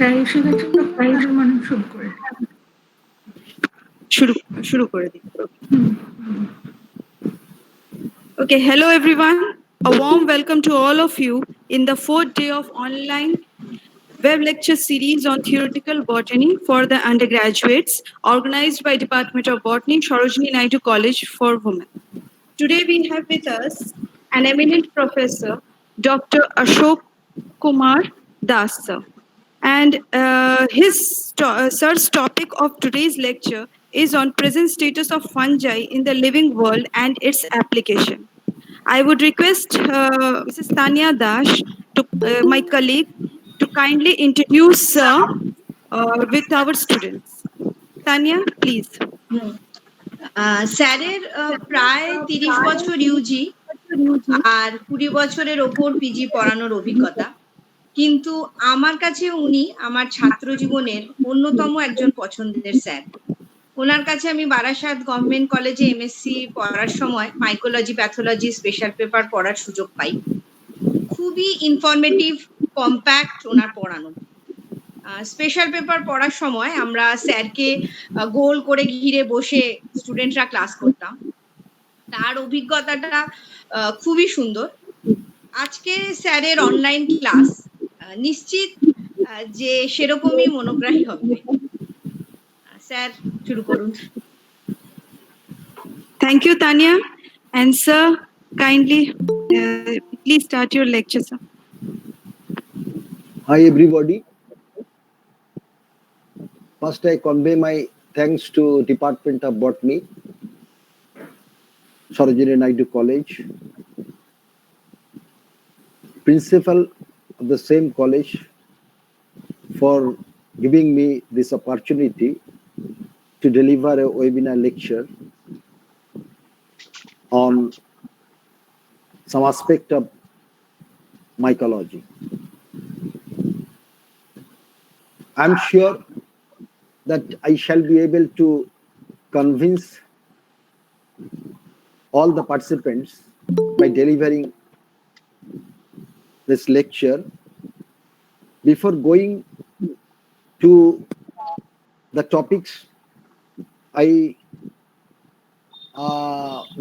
Sir এসে গেছেন তো প্রয়োজন মানে শুরু করে শুরু করে দিই। Okay, hello everyone. A warm welcome to all of you in the fourth day of online web lecture series on theoretical botany for the undergraduates organized by Department of Botany, Sarojini Naidu College for Women. Today we have with us an eminent professor, Dr. Ashok Kumar Das sir. And sir's topic of today's lecture is on present status of fungi in the living world and its application. I would request Mrs. Tanya Dash, my colleague, to kindly introduce with our students. Tanya, please. স্যারের প্রায় 30 বছর Yuji আর 20 বছরের ওপর PG পড়ানোর অভিজ্ঞতা, কিন্তু আমার কাছে উনি আমার ছাত্র জীবনের অন্যতম একজন পছন্দের স্যার। ওনার কাছে আমি বারাসাত গভর্নমেন্ট কলেজে এমএসসি পড়ার সময় মাইকোলজি প্যাথোলজি স্পেশাল পেপার পড়ার সুযোগ পাই। খুবই ইনফরমেটিভ, কম্প্যাক্ট ওনার পড়ানো। স্পেশাল পেপার পড়ার সময় আমরা স্যারকে গোল করে ঘিরে বসে স্টুডেন্টরা ক্লাস করতাম। তার অভিজ্ঞতাটা খুবই সুন্দর। আজকে স্যারের অনলাইন ক্লাস নিশ্চিত যে সেরকমই মনোগ্রাহী হবে। স্যার শুরু করুন। Thank you, Tanya. And sir, kindly please start your lecture, sir. Hi everybody. First I convey my thanks to Department of Botany, Sarojini Naidu College, principal of the same college for giving me this opportunity to deliver a webinar lecture on some aspect of mycology. I'm sure that I shall be able to convince all the participants by delivering this lecture. Before going to the topics, I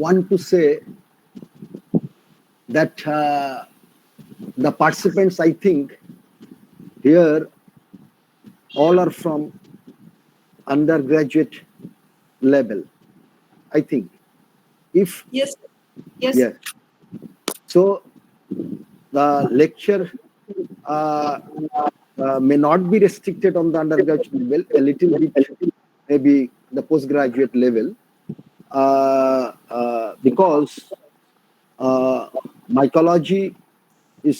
want to say that the participants, I think, here all are from undergraduate level, I think. If Yes. yeah. So the lecture may not be restricted on the undergraduate level, a little bit maybe the postgraduate level, because mycology is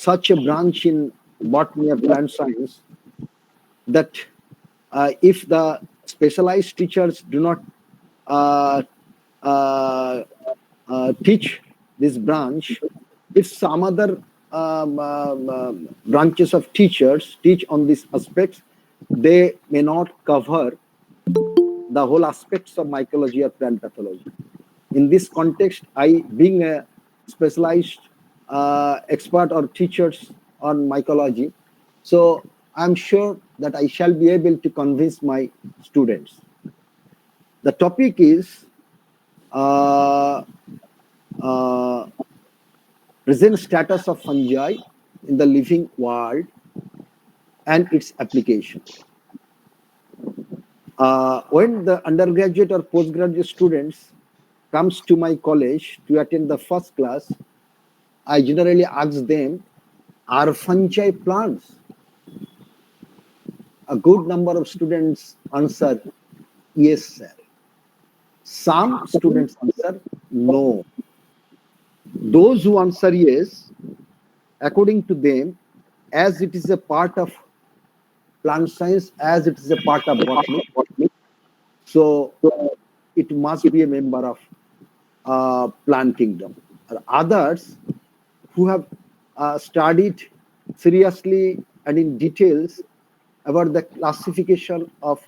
such a branch in botany of plant science that if the specialized teachers do not teach this branch, if some other branches of teachers teach on these aspects, they may not cover the whole aspects of mycology or plant pathology. In this context, I, being a specialized expert or teachers on mycology, so I'm sure that I shall be able to convince my students. The topic is present status of fungi in the living world and its application. When the undergraduate or postgraduate students comes to my college to attend the first class, I generally ask them, are fungi plants? A good number of students answer, yes, sir. Some students answer, no. Those who answer yes, according to them, as it is a part of plant science, as it is a part of botany, so it must be a member of plant kingdom. Others who have studied seriously and in details about the classification of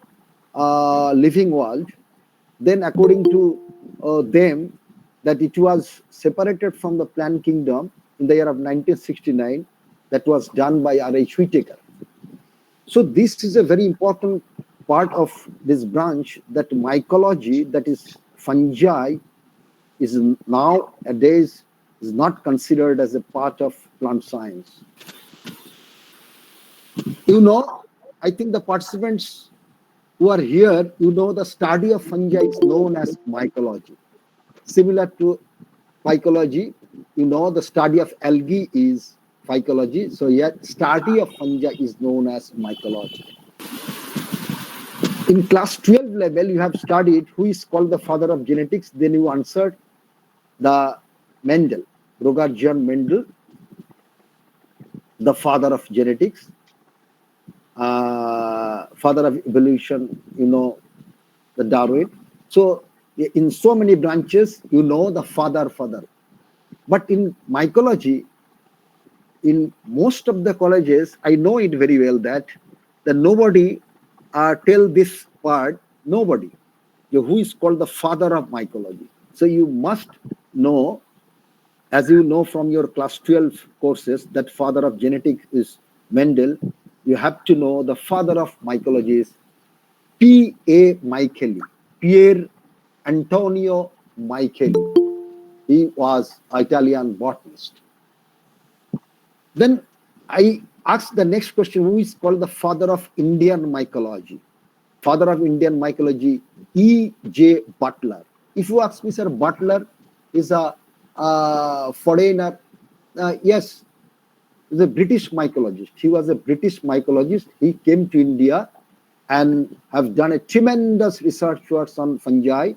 living world, then according to them, that it was separated from the plant kingdom in the year of 1969, that was done by R.H. Whittaker. So this is a very important part of this branch, that mycology, that is fungi, is nowadays is not considered as a part of plant science. You know, I think the participants who are here, you know, the study of fungi is known as mycology. Similar to phycology, you know, the study of algae is phycology. So yet study of fungi is known as mycology. In class 12 level, you have studied who is called the father of genetics. Then you answered the Mendel, Roger John Mendel, the father of genetics, father of evolution, you know, the Darwin. So in so many branches, you know the father. But in mycology, in most of the colleges, I know it very well that nobody tell this part, nobody, who is called the father of mycology. So you must know, as you know from your class 12 courses, that father of genetics is Mendel. You have to know the father of mycology is P.A. Micheli, Pier Antonio Micheli. He was an Italian botanist. Then I asked the next question, who is called the father of Indian mycology? Father of Indian mycology, E.J. Butler. If you ask me, sir, Butler is a foreigner. Yes, he's a British mycologist. He was a British mycologist. He came to India and have done a tremendous research works on fungi.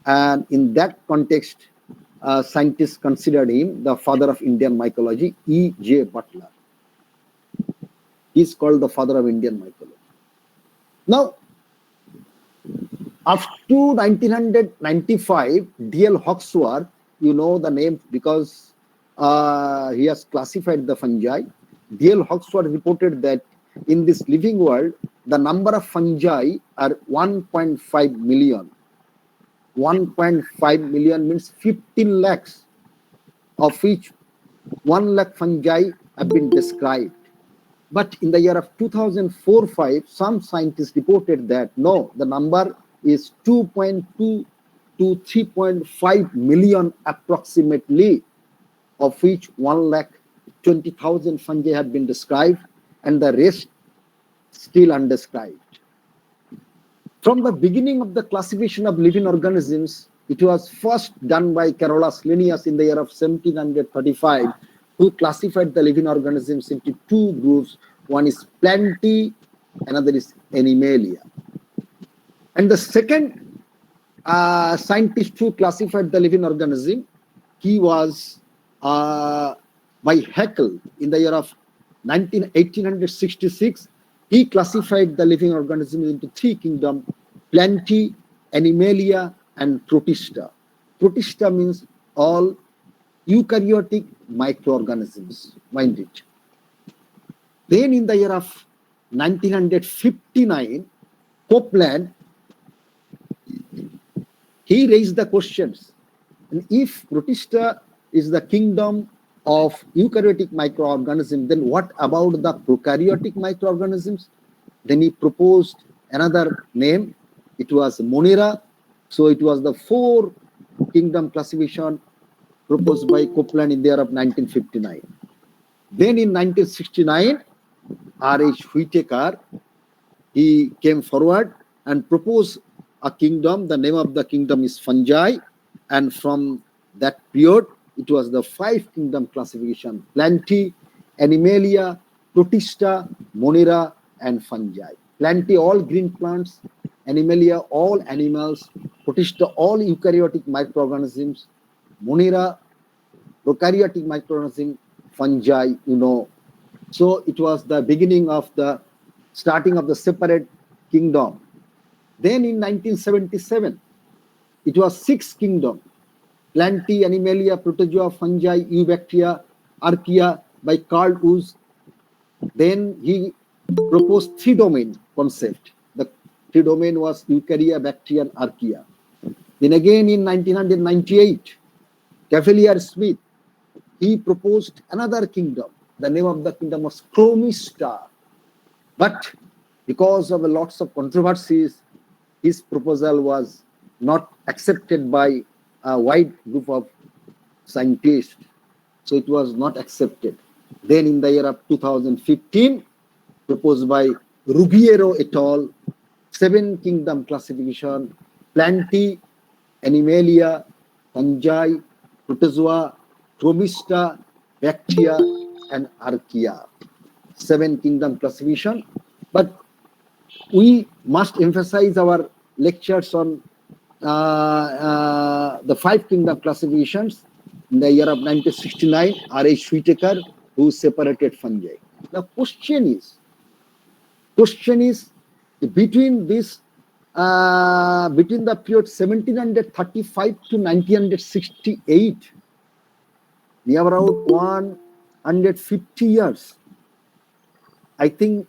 And in that context, scientists considered him the father of Indian mycology, E.J. Butler. He's called the father of Indian mycology. Now, up to 1995, D.L. Hawksworth, you know the name because he has classified the fungi. D.L. Hawksworth reported that in this living world, the number of fungi are 1.5 million. 1.5 million means 15 lakhs, of which 1 lakh fungi have been described. But in the year of 2004-5, some scientists reported that no, the number is 2.2 to 3.5 million approximately, of which 1,20,000 fungi have been described and the rest still undescribed. From the beginning of the classification of living organisms, it was first done by Carolus Linnaeus in the year of 1735, who classified the living organisms into two groups. One is Plantae, another is Animalia. And the second scientist who classified the living organism, he was by Haeckel in the year of 1866. He classified the living organisms into three kingdoms: Plantae, Animalia, and Protista. Protista means all eukaryotic microorganisms, mind it. Then in the year of 1959, Copeland, he raised the questions. And if Protista is the kingdom of eukaryotic microorganisms, then what about the prokaryotic microorganisms? Then he proposed another name. It was Monera. So it was the four kingdom classification proposed by Copeland in the year of 1959. Then in 1969, R.H. Whitaker, he came forward and proposed a kingdom. The name of the kingdom is fungi. And from that period, it was the five kingdom classification: Plantae, Animalia, Protista, Monera, and fungi. Plantae, all green plants; Animalia, all animals; Protista, all eukaryotic microorganisms; Monera, prokaryotic microorganisms; fungi, you know. So it was the beginning of the starting of the separate kingdom. Then in 1977, it was six kingdom: Plantae, Animalia, Protozoa, fungi, Eubacteria, Archaea by Carl Woese. Then he proposed three domain concept. The three domain was Eukarya, Bacteria, and Archaea. Then again in 1998, Cavalier Smith, he proposed another kingdom. The name of the kingdom was Chromista. But because of lots of controversies, his proposal was not accepted by a wide group of scientists. So it was not accepted. Then in the year of 2015, proposed by Ruggiero et al., 7 kingdom classification, Plantae, Animalia, Fungi, Protozoa, Chromista, Bacteria, and Archaea. 7 kingdom classification. But we must emphasize our lectures on the 5 kingdom classifications. In the year of 1969, R.H. Whitaker, who separated fungi. The question is between this between the period 1735 to 1968, near about 150 years, I think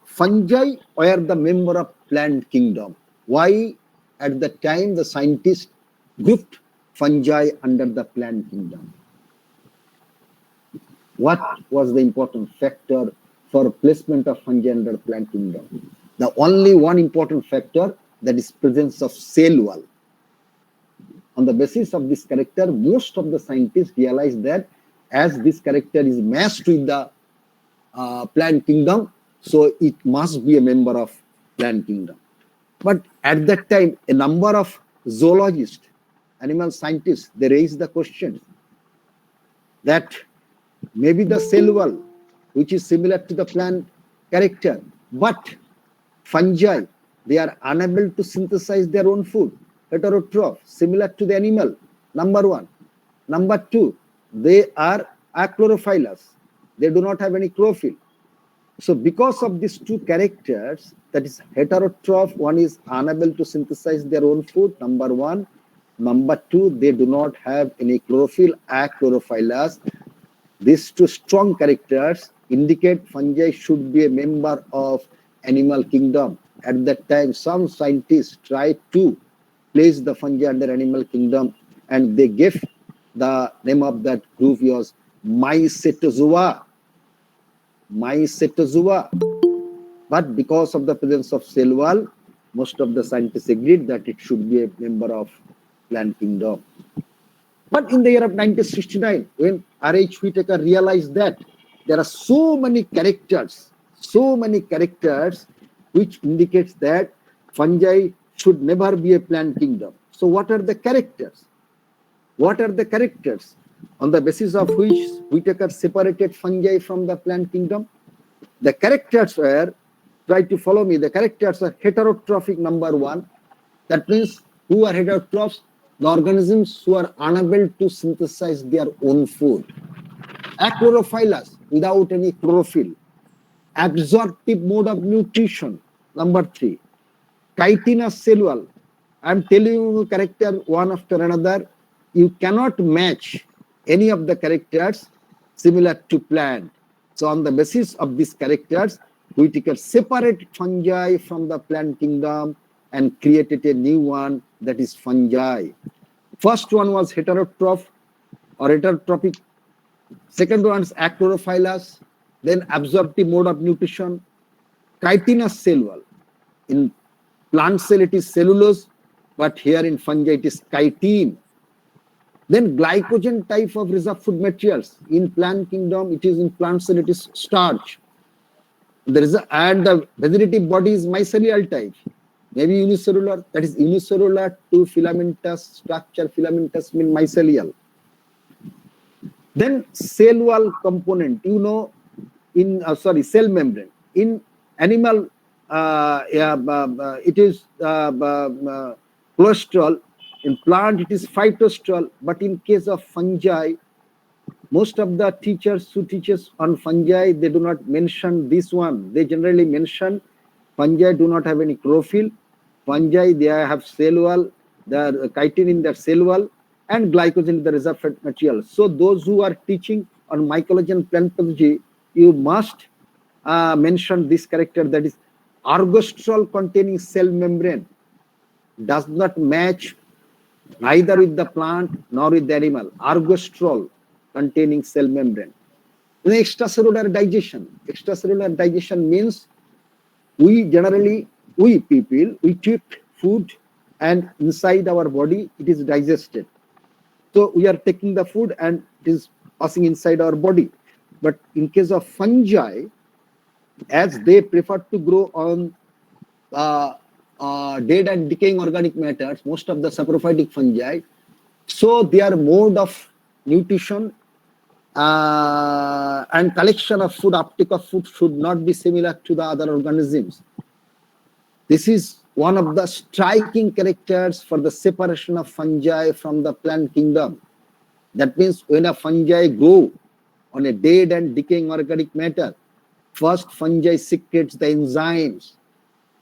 fungi were the member of plant kingdom. Why? At the time, the scientists grouped fungi under the plant kingdom. What was the important factor for placement of fungi under plant kingdom? The only one important factor, that is presence of cell wall. On the basis of this character, most of the scientists realized that as this character is matched with the plant kingdom, so it must be a member of plant kingdom. But at that time, a number of zoologists, animal scientists, they raised the question that maybe the cell wall, which is similar to the plant character, but fungi, they are unable to synthesize their own food, heterotroph, similar to the animal, number one. Number two, they are achlorophylous. They do not have any chlorophyll. So because of these two characters, that is heterotroph, one is unable to synthesize their own food, number one. Number two, they do not have any chlorophyll, achlorophylous. These two strong characters indicate fungi should be a member of animal kingdom. At that time, some scientists tried to place the fungi under animal kingdom, and they gave the name of that group was Mycetozoa. Mycetozoa. But because of the presence of cell wall, most of the scientists agreed that it should be a member of plant kingdom. But in the year of 1969, when R.H. Whitaker realized that there are so many characters which indicates that fungi should never be a plant kingdom. So what are the characters? What are the characters on the basis of which Whitaker separated fungi from the plant kingdom? The characters were, try to follow me, the characters are heterotrophic, number one. That means who are heterotrophs? The organisms who are unable to synthesize their own food. Achlorophylous, without any chlorophyll. Absorptive mode of nutrition, number three. Chitinous cell wall. I am telling you character one after another. You cannot match any of the characters similar to plant. So on the basis of these characters, Whitaker separated fungi from the plant kingdom and created a new one, that is fungi. First one was heterotroph or heterotrophic. Second one is achlorophylous. Then absorptive mode of nutrition. Chitinous cell wall. In plant cell it is cellulose, but here in fungi it is chitin. Then glycogen type of reserve food materials. In plant kingdom, it is in plant cell, it is starch. There is and the vegetative body is mycelial type. Maybe unicellular, that is unicellular to filamentous structure, filamentous mean mycelial. Then cell wall component, you know, in cell membrane. In animal, it is cholesterol. In plant, it is phytosterol. But in case of fungi, most of the teachers who teaches on fungi, they do not mention this one. They generally mention fungi do not have any chlorophyll. Fungi, they have cell wall, the chitin in their cell wall, and glycogen in the reserve fat material. So those who are teaching on mycology and plant pathology, you must mention this character, that is ergosterol containing cell membrane does not match neither with the plant nor with the animal. Ergosterol containing cell membrane. The extracellular digestion. Extracellular digestion means we people, we keep food and inside our body it is digested. So we are taking the food and it is passing inside our body. But in case of fungi, as they prefer to grow on dead and decaying organic matters, most of the saprophytic fungi, so their mode of nutrition and collection of food, uptake of food should not be similar to the other organisms. This is one of the striking characters for the separation of fungi from the plant kingdom. That means when a fungi grow on a dead and decaying organic matter, first fungi secretes the enzymes.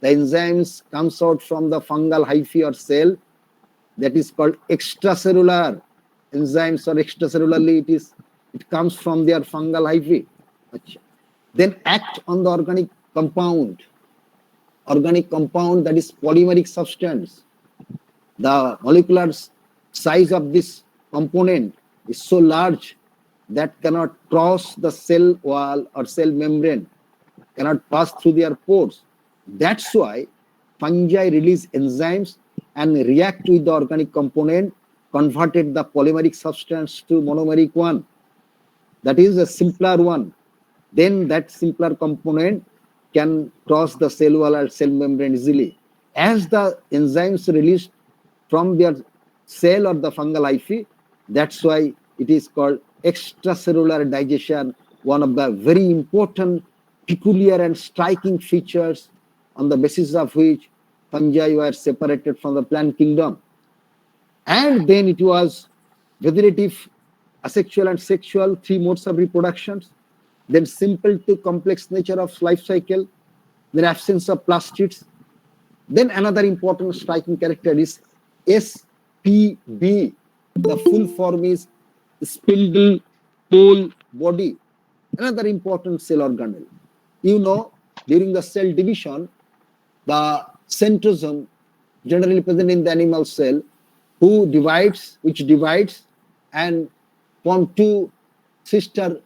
The enzymes comes out from the fungal hyphae or cell, that is called extracellular enzymes, or extracellularly it comes from their fungal hyphae. Then act on the organic compound that is polymeric substance. The molecular size of this component is so large that cannot cross the cell wall or cell membrane, cannot pass through their pores. That's why fungi release enzymes and react with the organic component, converted the polymeric substance to monomeric one. That is a simpler one. Then that simpler component can cross the cell wall or cell membrane easily. As the enzymes released from their cell or the fungal hyphae, that's why it is called extracellular digestion, one of the very important, peculiar and striking features on the basis of which fungi were separated from the plant kingdom. And then it was vegetative, asexual and sexual, three modes of reproduction. Then simple to complex nature of life cycle, then absence of plastids. Then another important striking character is SPB. The full form is spindle pole body. Another important cell organelle. You know, during the cell division, the centrosome, generally present in the animal cell, which divides and form two sister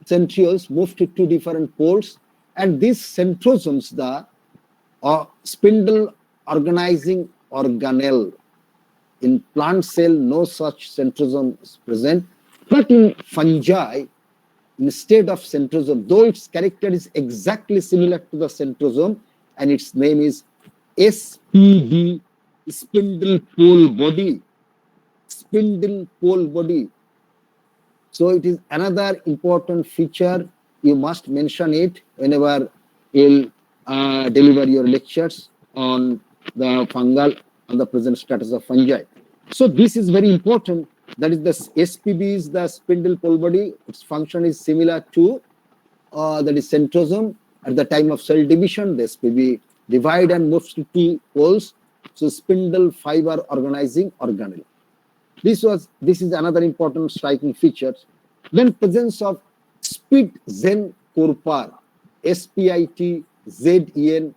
centrioles, move to two different poles, and these centrosomes, the spindle organizing organelle. In plant cell, no such centrosome is present, but in fungi, instead of centrosome, though its character is exactly similar to the centrosome, and its name is SPD, spindle pole body. Spindle pole body. So it is another important feature. You must mention it whenever you'll deliver your lectures on the fungal, on the present status of fungi. So this is very important. That is the SPB is the spindle pole body. Its function is similar to that is centrosome. At the time of cell division, the SPB divide and moves to two poles. So spindle fiber organizing organelle. This is another important striking feature. Then presence of Spitzencorpor, SPITZENCORPR,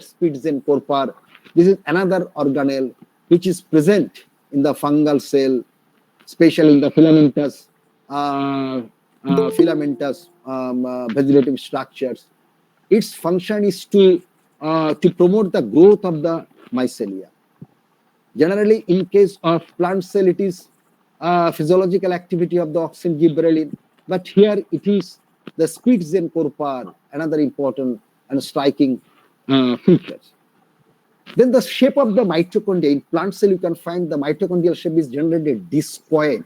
Spitzencorpor. This is another organelle which is present in the fungal cell, especially in the filamentous vegetative structures. Its function is to promote the growth of the mycelia. Generally, in case of plant cell, it is physiological activity of the auxin gibberellin, but here it is the Spitzencorpor, another important and striking features. Then the shape of the mitochondria. In plant cell, you can find the mitochondrial shape is generally discoid,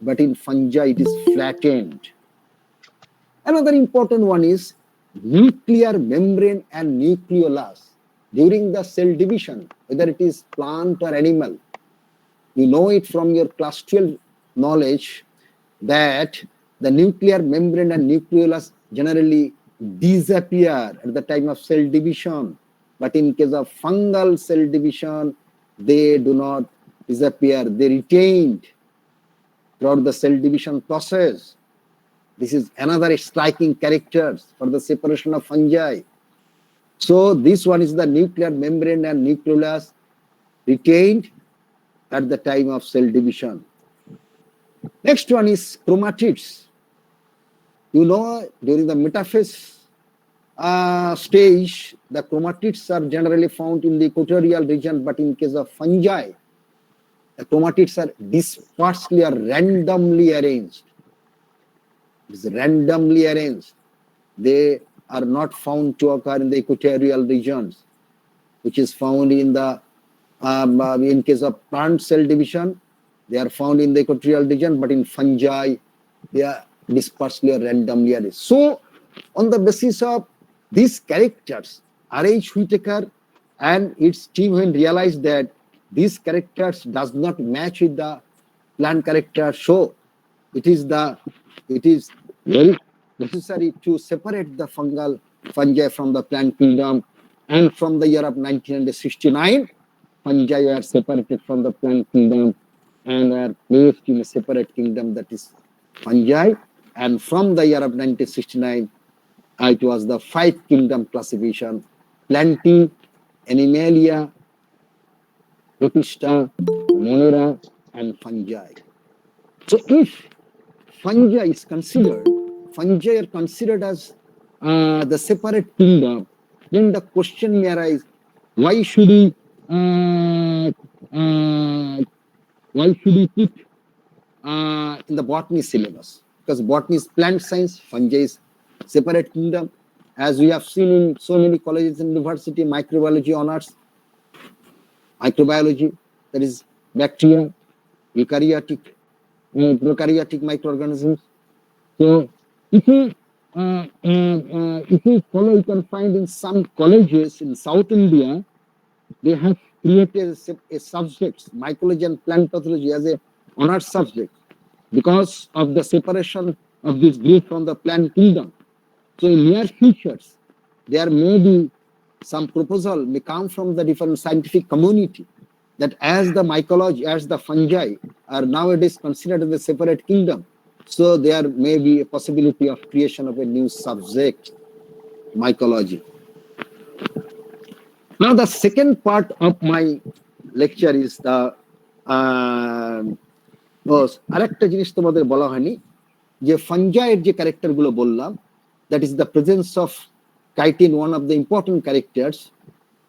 but in fungi, it is flattened. Another important one is nuclear membrane and nucleolus. During the cell division, whether it is plant or animal, you know it from your class 12 knowledge that the nuclear membrane and nucleolus generally disappear at the time of cell division. But in case of fungal cell division, they do not disappear. They retained throughout the cell division process. This is another striking character for the separation of fungi. So this one is the nuclear membrane and nucleolus retained at the time of cell division. Next one is chromatids. You know, during the metaphase stage, the chromatids are generally found in the equatorial region, but in case of fungi, the chromatids are dispersely or randomly arranged. It's randomly arranged. They are not found to occur in the equatorial regions, which is found in the in case of plant cell division, they are found in the equatorial region, but in fungi, they are dispersely or randomly arranged. So, on the basis of these characters, R.H. Whitaker and its team when realized that these characters does not match with the plant character, so it is very necessary to separate the fungi from the plant kingdom, and from the year of 1969, fungi were separated from the plant kingdom and were placed in a separate kingdom, that is fungi. And from the year of 1969, it was the 5 kingdom classification: Plantae, Animalia, Protista, Monera, and fungi. So if fungi is considered, fungi are considered as the separate kingdom, then the question may arise: why should we put in the botany syllabus? Because botany is plant science, fungi is separate kingdom. As we have seen in so many colleges and university, microbiology honors, microbiology, that is bacteria, eukaryotic, prokaryotic microorganisms. So if you follow, you can find in some colleges in South India, they have created a subject, mycology and plant pathology, as a honors subject because of the separation of this group from the plant kingdom. So in near futures, there may be some proposal may come from the different scientific community that as the mycology, as the fungi are nowadays considered as a separate kingdom, so there may be a possibility of creation of a new subject, mycology. Now the second part of my lecture is the আরেকটা জিনিস তোমাদের বলা হয়নি যে ফাঞ্জাইয়ের যে character গুলো বললাম, that is the presence of chitin, one of the important characters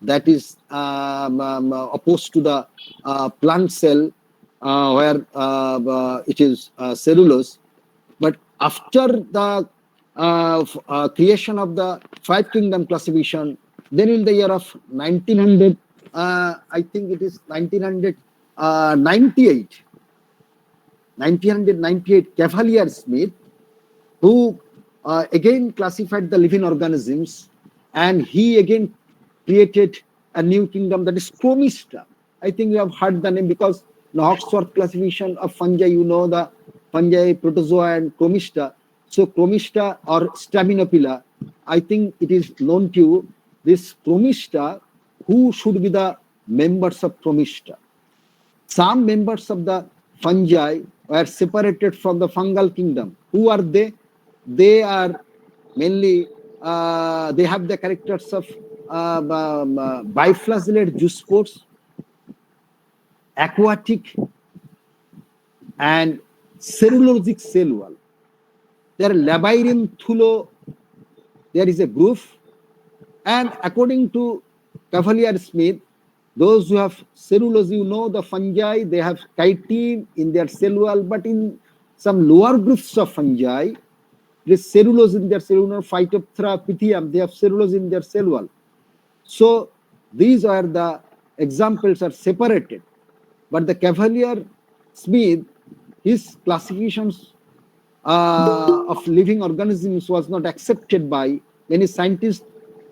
that is opposed to the plant cell where it is cellulose. But after the creation of the 5 kingdom classification, then in the year of 1900, I think it is 1998, Cavalier Smith, who again classified the living organisms, and he again created a new kingdom, that is Chromista. I think you have heard the name because the Oxford classification of fungi, you know the fungi, protozoa, and Chromista. So Chromista or Staminophylla, I think it is known to you, this Chromista, who should be the members of Chromista. Some members of the fungi were separated from the fungal kingdom. Who are they? They are mainly, they have the characters of biflagellate zoospores, aquatic, and cellulosic cell wall. There are Labyrinthulo, there is a group, and according to Cavalier Smith, those who have cellulose, you know the fungi, they have chitin in their cell wall, but in some lower groups of fungi, there is cellulose in their cellular. Phytophthora, Pythium, they have cellulose in their cell wall. So these are the examples are separated. But the Cavalier Smith, his classifications of living organisms was not accepted by many scientists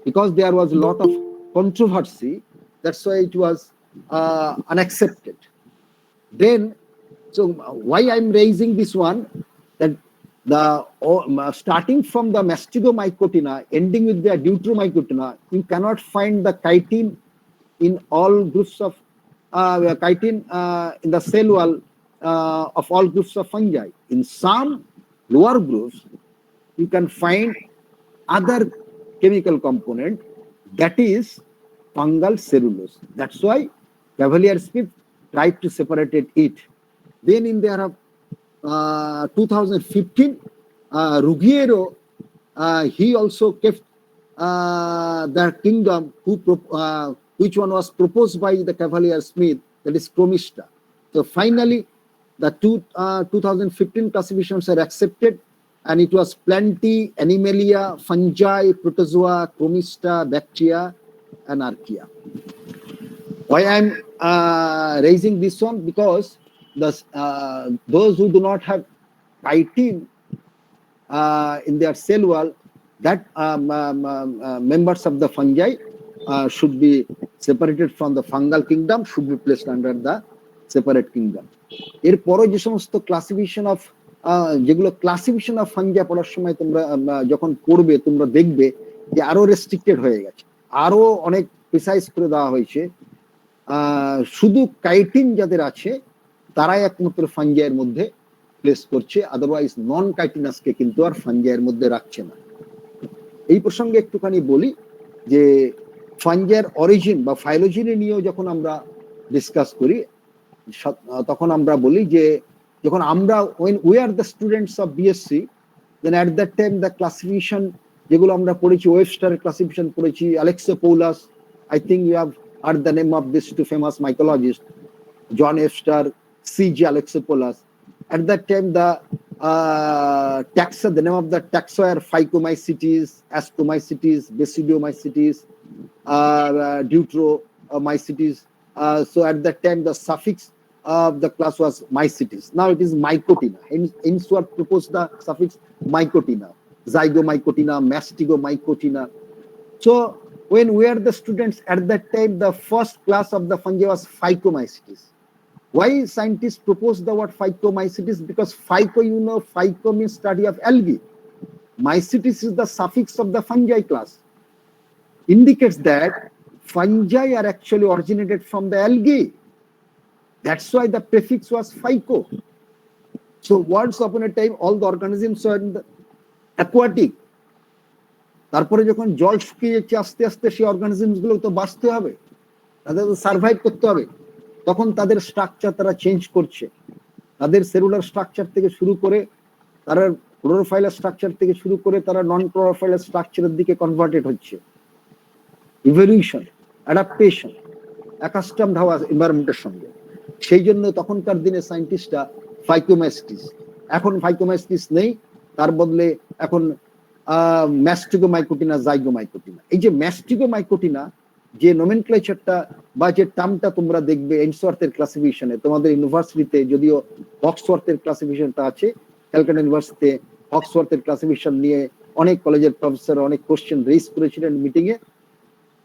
because there was a lot of controversy. That's why it was unaccepted. Then, so why I'm raising this one, that the starting from the Mastigomycotina, ending with the Deuteromycotina, you cannot find the chitin in all groups of chitin in the cell wall of all groups of fungi. In some lower groups, you can find other chemical component, that is fungal cellulose. That's why Cavalier Smith tried to separate it. Then in there of 2015, Ruggiero, he also kept the kingdom which one was proposed by the Cavalier Smith, that is Cromista. So finally, the 2015 classifications are accepted, and it was Plantae, Animalia, Fungi, Protozoa, Cromista, Bacteria, and Archaea. Why I'm raising this one? Because those who do not have chitin in their cell wall, that members of the fungi should be separated from the fungal kingdom, should be placed under the separate kingdom. এরপরও যে সমস্ত classification of যেগুলো classification of fungi পড়ার সময় তোমরা যখন পড়বে তোমরা দেখবে যে আরো রেস্ট্রিক্টেড হয়ে গেছে, আরো অনেক প্রিসাইজ করে দেওয়া হয়েছে। শুধু কাইটিন যাদের আছে তারাই একমাত্র ফাঙ্গিয়ের মধ্যে প্লেস করছে, আদারওয়াইজ নন কাইটিনাসকে কিন্তু আর ফাঙ্গিয়ের মধ্যে রাখছে না। এই প্রসঙ্গে একটুখানি বলি যে ফাঙ্গিয়ের অরিজিন বা ফাইলোজেনি নিয়েও যখন আমরা ডিসকাস করি তখন আমরা বলি যে যখন আমরা when we are the students of BSc, then at that time the classification যেগুলো আমরা পড়েছি, ওয়েবস্টারের ক্লাসিফিকেশন পড়েছি, Alexopoulos, I think you have heard the name of these two famous mycologists, John Webster, C.G. Alexopoulos. At that time the taxa, the name of the taxa are Phycomycetes, Ascomycetes, Basidiomycetes, Deuteromycetes. So at that time the suffix of the class was Mycetes. Now it is Mycotina. Ainsworth proposed the suffix Mycotina, Zygomycotina, Mastigomycotina. So when we are the students at that time, the first class of the fungi was Phycomycetes. Why scientists proposed the word Phycomycetes? Because Phyco, you know, Phyco means study of algae. Mycetes is the suffix of the fungi class. Indicates that fungi are actually originated from the algae. That's why the prefix was Phyco. So once upon a time, all the organisms were aquatic. তারপরে যখন জল শুকিয়ে যাচ্ছে আস্তে আস্তে সেই organisms গুলো তো বাঁচতে হবে, তাদের তো সার্ভাইভ করতে হবে, তখন তাদের স্ট্রাকচার তারা চেঞ্জ করছে। তাদের সেলুলার স্ট্রাকচার থেকে শুরু করে তারা ক্লোরোফাইলার স্ট্রাকচার থেকে শুরু করে তারা নন ক্লোরোফাইলার স্ট্রাকচারের দিকে কনভার্টেড হচ্ছে। ইভলিউশন, অ্যাডাপ্টেশন, অ্যাকাস্টমড হওয়া এনভায়রনমেন্টের সঙ্গে। সেই জন্য তখনকার দিনে সায়েন্টিস্টরা ফাইকোমাইসিটিস, এখন ফাইকোমাইসিটিস নেই, তার বদলে এখন ম্যাস্টিগোমাইকোটিনা, জাইগোমাইকোটিনা। এই যে ম্যাস্টিগোমাইকোটিনা যে নোমেনক্লেচারটা বা যে টার্মটা তোমরা দেখবে এনসওয়ার্থের ক্লাসিফিকেশনে, তোমাদের ইউনিভার্সিটিতে যদিও অক্সফোর্থের ক্লাসিফিকেশনটা আছে, ক্যালকাটা ইউনিভার্সিটিতে অক্সফোর্থের ক্লাসিফিকেশন নিয়ে অনেক কলেজের প্রফেসর অনেক কোশ্চেন রেজ করেছিলেন মিটিংয়ে,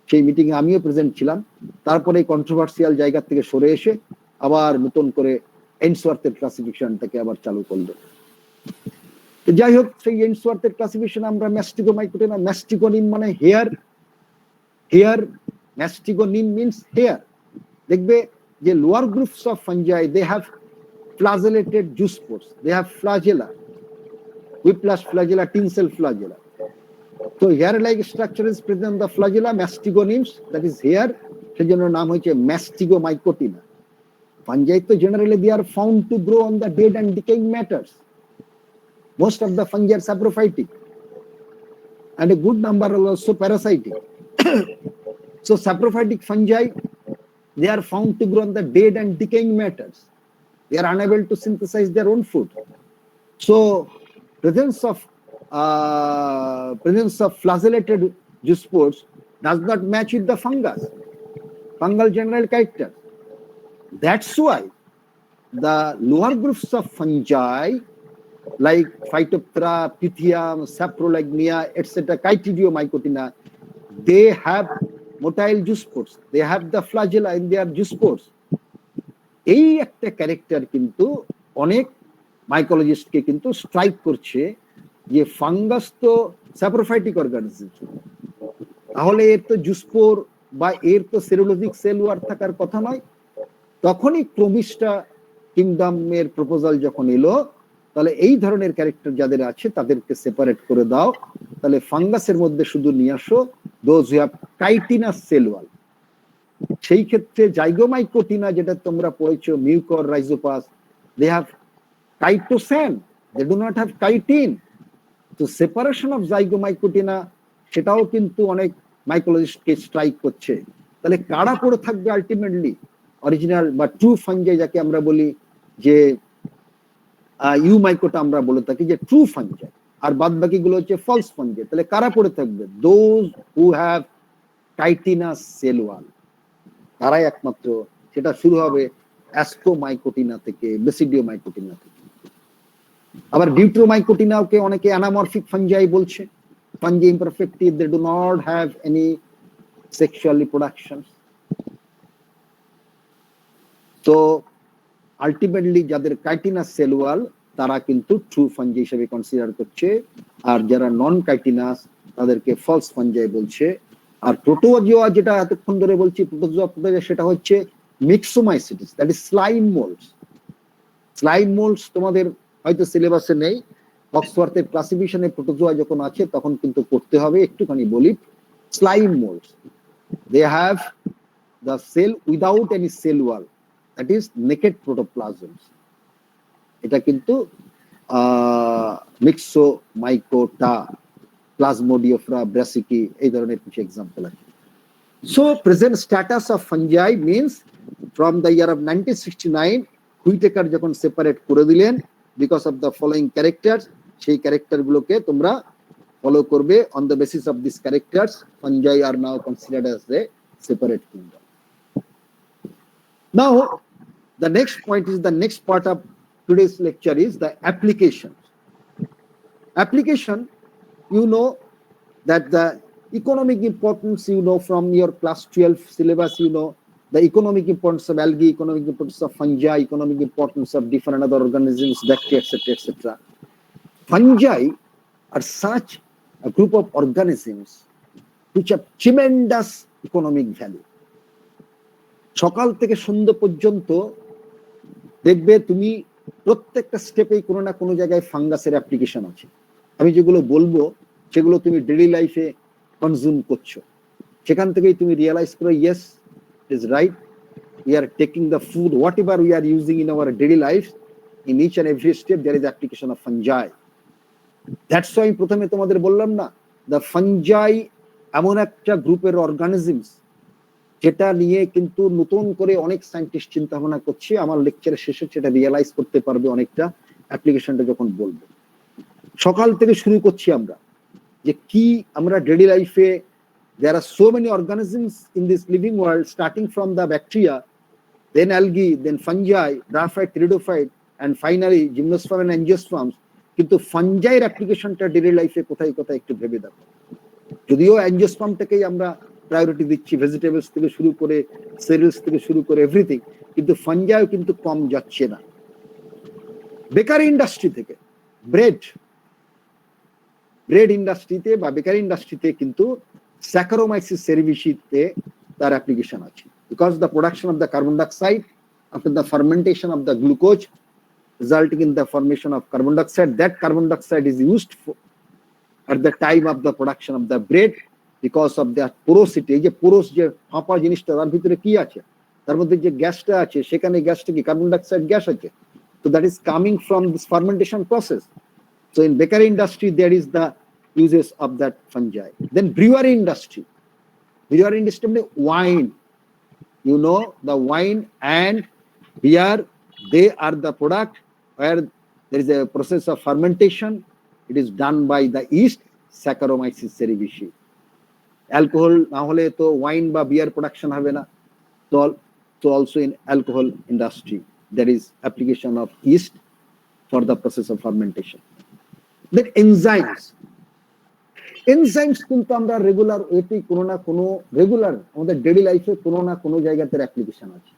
সেই মিটিংয়ে আমিও প্রেজেন্ট ছিলাম। তারপরে কন্ট্রোভার্সিয়াল জায়গা থেকে সরে এসে আবার নতুন করে এনসওয়ার্থের ক্লাসিফিকেশনটাকে আবার চালু করলো। যাই হোক, সেই এনসওয়ার্থের ক্লাসিফিকেশন আমরা ম্যাস্টিগোমাইকোটিনা, ম্যাস্টিগোনিম মানে hair, hair, mastigoneme means hair. দেখবে যে lower groups of fungi they have flagellated zoospores, they have flagella, whiplash flagella, tinsel flagella. So hair-like structure is present in the flagella, mastigonims, that is hair, সেজন্য নাম হয়েছে ম্যাস্টিগোমাইকোটিনা। Fungi তো generally they are found to grow on the dead and decaying matters. Most of the fungi are saprophytic, and a good number are also parasitic. So saprophytic fungi, they are found to grow on the dead and decaying matters. They are unable to synthesize their own food. So presence of flagellated zoospores does not match with the fungus, fungal general character. That's why the lower groups of fungi like Phytophthora, Pythium, Saprolegnia, etc., Chytidiomycotina, they have motile zoospores. They have the flagella in their zoospores. এই একটা character কিন্তু অনেক মাইকোলজিস্টকে কিন্তু strike করছে যে fungus তো saprophytic organism, তাহলে এর তো জুস্পোর বা এর তো সেলুলোজিক সেল ওয়ার থাকার কথা নয়। তখনই ক্রোমিস্টা কিংডমের প্রপোজাল যখন এলো, তাহলে এই ধরনের ক্যারেক্টার যাদের আছে তাদেরকে সেপারেট করে দাও, তাহলে ফাঙ্গাসের মধ্যে শুধু নিয়ে আসো those who have chitinous cell ওয়াল। সেই ক্ষেত্রে জাইগোমাইকোটিনা যেটা তোমরা পড়েছো, mucor Rhizopus, they have chitosan, they do not have chitin. তো সেপারেশন অফ জাইগোমাইকোটিনা সেটাও কিন্তু অনেক মাইকোলজিস্টকে স্ট্রাইক করছে। তাহলে কারা পড়ে থাকবে আলটিমেটলি? অরিজিনাল বা ট্রু ফাঞ্জাই, যাকে আমরা বলি যে ইউমাইকোটা আমরা বলে থাকি যে ট্রু ফাঞ্জাই, আর বাদ বাকি গুলো হচ্ছে ফলস ফাঞ্জাই। তাহলে কারা পড়ে থাকবে? Those who have chitinous cell ওয়াল, তারাই একমাত্র। সেটা শুরু হবে অ্যাস্ট্রোমাইকোটিনা থেকে, বেসিডিওমাইকোটিনা থেকে। আবার ডিউট্রোমাইকোটিনাকে অনেকে অ্যানামরফিক ফাঞ্জাই বলছে। Fungi imperfecti, they do not have any sexual reproduction. তো আলটিমেটলি যাদের কাইটিনাস সেল ওয়াল তারা কিন্তু ট্রু ফাঞ্জি হিসেবে কনসিডার করছে, আর যারা নন কাইটিনাস তাদেরকে ফলস ফাঞ্জাই বলছে। আর প্রোটোজোয়া, যেটা এতক্ষণ ধরে বলছি প্রোটোজোয়া, সেটা হচ্ছে myxomycetes, that is slime moulds. Slime moulds তোমাদের হয়তো সিলেবাসে নেই, অক্সফোর্ডের ক্লাসিফিকেশনে প্রোটোজোয়া যখন আছে তখন কিন্তু পড়তে হবে। একটুখানি বলি, slime moulds, they have the cell without any cell wall, that is naked protoplasms. এটা কিন্তু মিক্সোমাইকোটা, প্লাজমোডিওফ্রা, ব্রাসিকি, এই ধরনের কিছু এক্সাম্পল আছে। So present status of fungi means from the year of 1969 Whittaker যখন সেপারেট করে দিলেন because of the following character, সেই ক্যারেক্টার গুলোকে তোমরা ফলো করবে। On the basis of this characters fungi are now considered as a separate kingdom. Now the next point is, the next part of today's lecture is the application. Application, you know that the economic importance, you know from your class 12 syllabus, you know the economic importance of algae, economic importance of fungi, economic importance of different other organisms, bacteria, etc., etc. Fungi are such a group of organisms which have tremendous economic value. সকাল থেকে সন্ধ্যা পর্যন্ত দেখবে তুমি প্রত্যেকটা স্টেপেই কোনো না কোনো জায়গায় ফাঙ্গাসের অ্যাপ্লিকেশন আছে। আমি যেগুলো বলবো সেগুলো তুমি ডেইলি লাইফে কনজিউম করছো, সেখান থেকেই তুমি রিয়েলাইজ করো, yes it is right, we are taking the food whatever we are using in our daily life, in each and every step there is application of fungi. That's why প্রথমে তোমাদের বললাম না, the fungi এমন একটা গ্রুপের organisms যেটা নিয়ে কিন্তু নতুন করে অনেক সায়েন্টিস্ট চিন্তা ভাবনা করছে। আমার লেকচারের শেষে সেটা রিয়েলাইজ করতে পারবে অনেকটা অ্যাপ্লিকেশনটা যখন বলবো। সকাল থেকে শুরু করছি আমরা যে কি আমরা ডেইলি লাইফে, there are so many organisms in this living world, starting from the bacteria, then algae, then fungi, bryophyte, pteridophyte, and finally gymnosperm and angiosperms. কিন্তু ফাঞ্জাইয়ের অ্যাপ্লিকেশনটা ডেইলি লাইফে কোথায় কোথায় একটু ভেবে দেখো। যদিও অ্যাঞ্জিওস্পার্মটাকেই আমরা প্রায়োরিটি দিচ্ছি, ভেজিটেবলস থেকে শুরু করে সেরিয়ালস থেকে শুরু করে এভরিথিং, কিন্তু ফাঞ্জাইও কিন্তু কম যাচ্ছে না। বেকারি ইন্ডাস্ট্রি থেকে ব্রেড ইন্ডাস্ট্রিতে বা বেকারি ইন্ডাস্ট্রিতে কিন্তু স্যাকারোমাইসিস সেরিভিসিতে তার অ্যাপ্লিকেশন আছে, because the production of the carbon dioxide after the fermentation of the glucose resulting in the formation of carbon dioxide. That carbon dioxide is used at the time of the production of the bread because of the porosity. এই যে পোরোস যে ফাঁপা জিনিসটা, তার ভিতরে কি আছে, তার মধ্যে যে গ্যাসটা আছে, সেখানে গ্যাসটা কি কার্বন ডাইঅক্সাইড গ্যাস আছে। So that is coming from this fermentation process. So in bakery industry there is the uses of that fungi. Then brewery industry মানে wine, you know the wine and beer, they are the product where there is a process of fermentation. It is done by the yeast, Saccharomyces cerevisiae. Alcohol na hole to wine ba beer production হবে না, so also in alcohol industry there is application of yeast for the process of fermentation. Then enzymes কিন্তু আমরা regular ওয়েতে কোনো না কোনো regular আমাদের daily লাইফে কোনো না কোনো জায়গাতে অ্যাপ্লিকেশন আছে।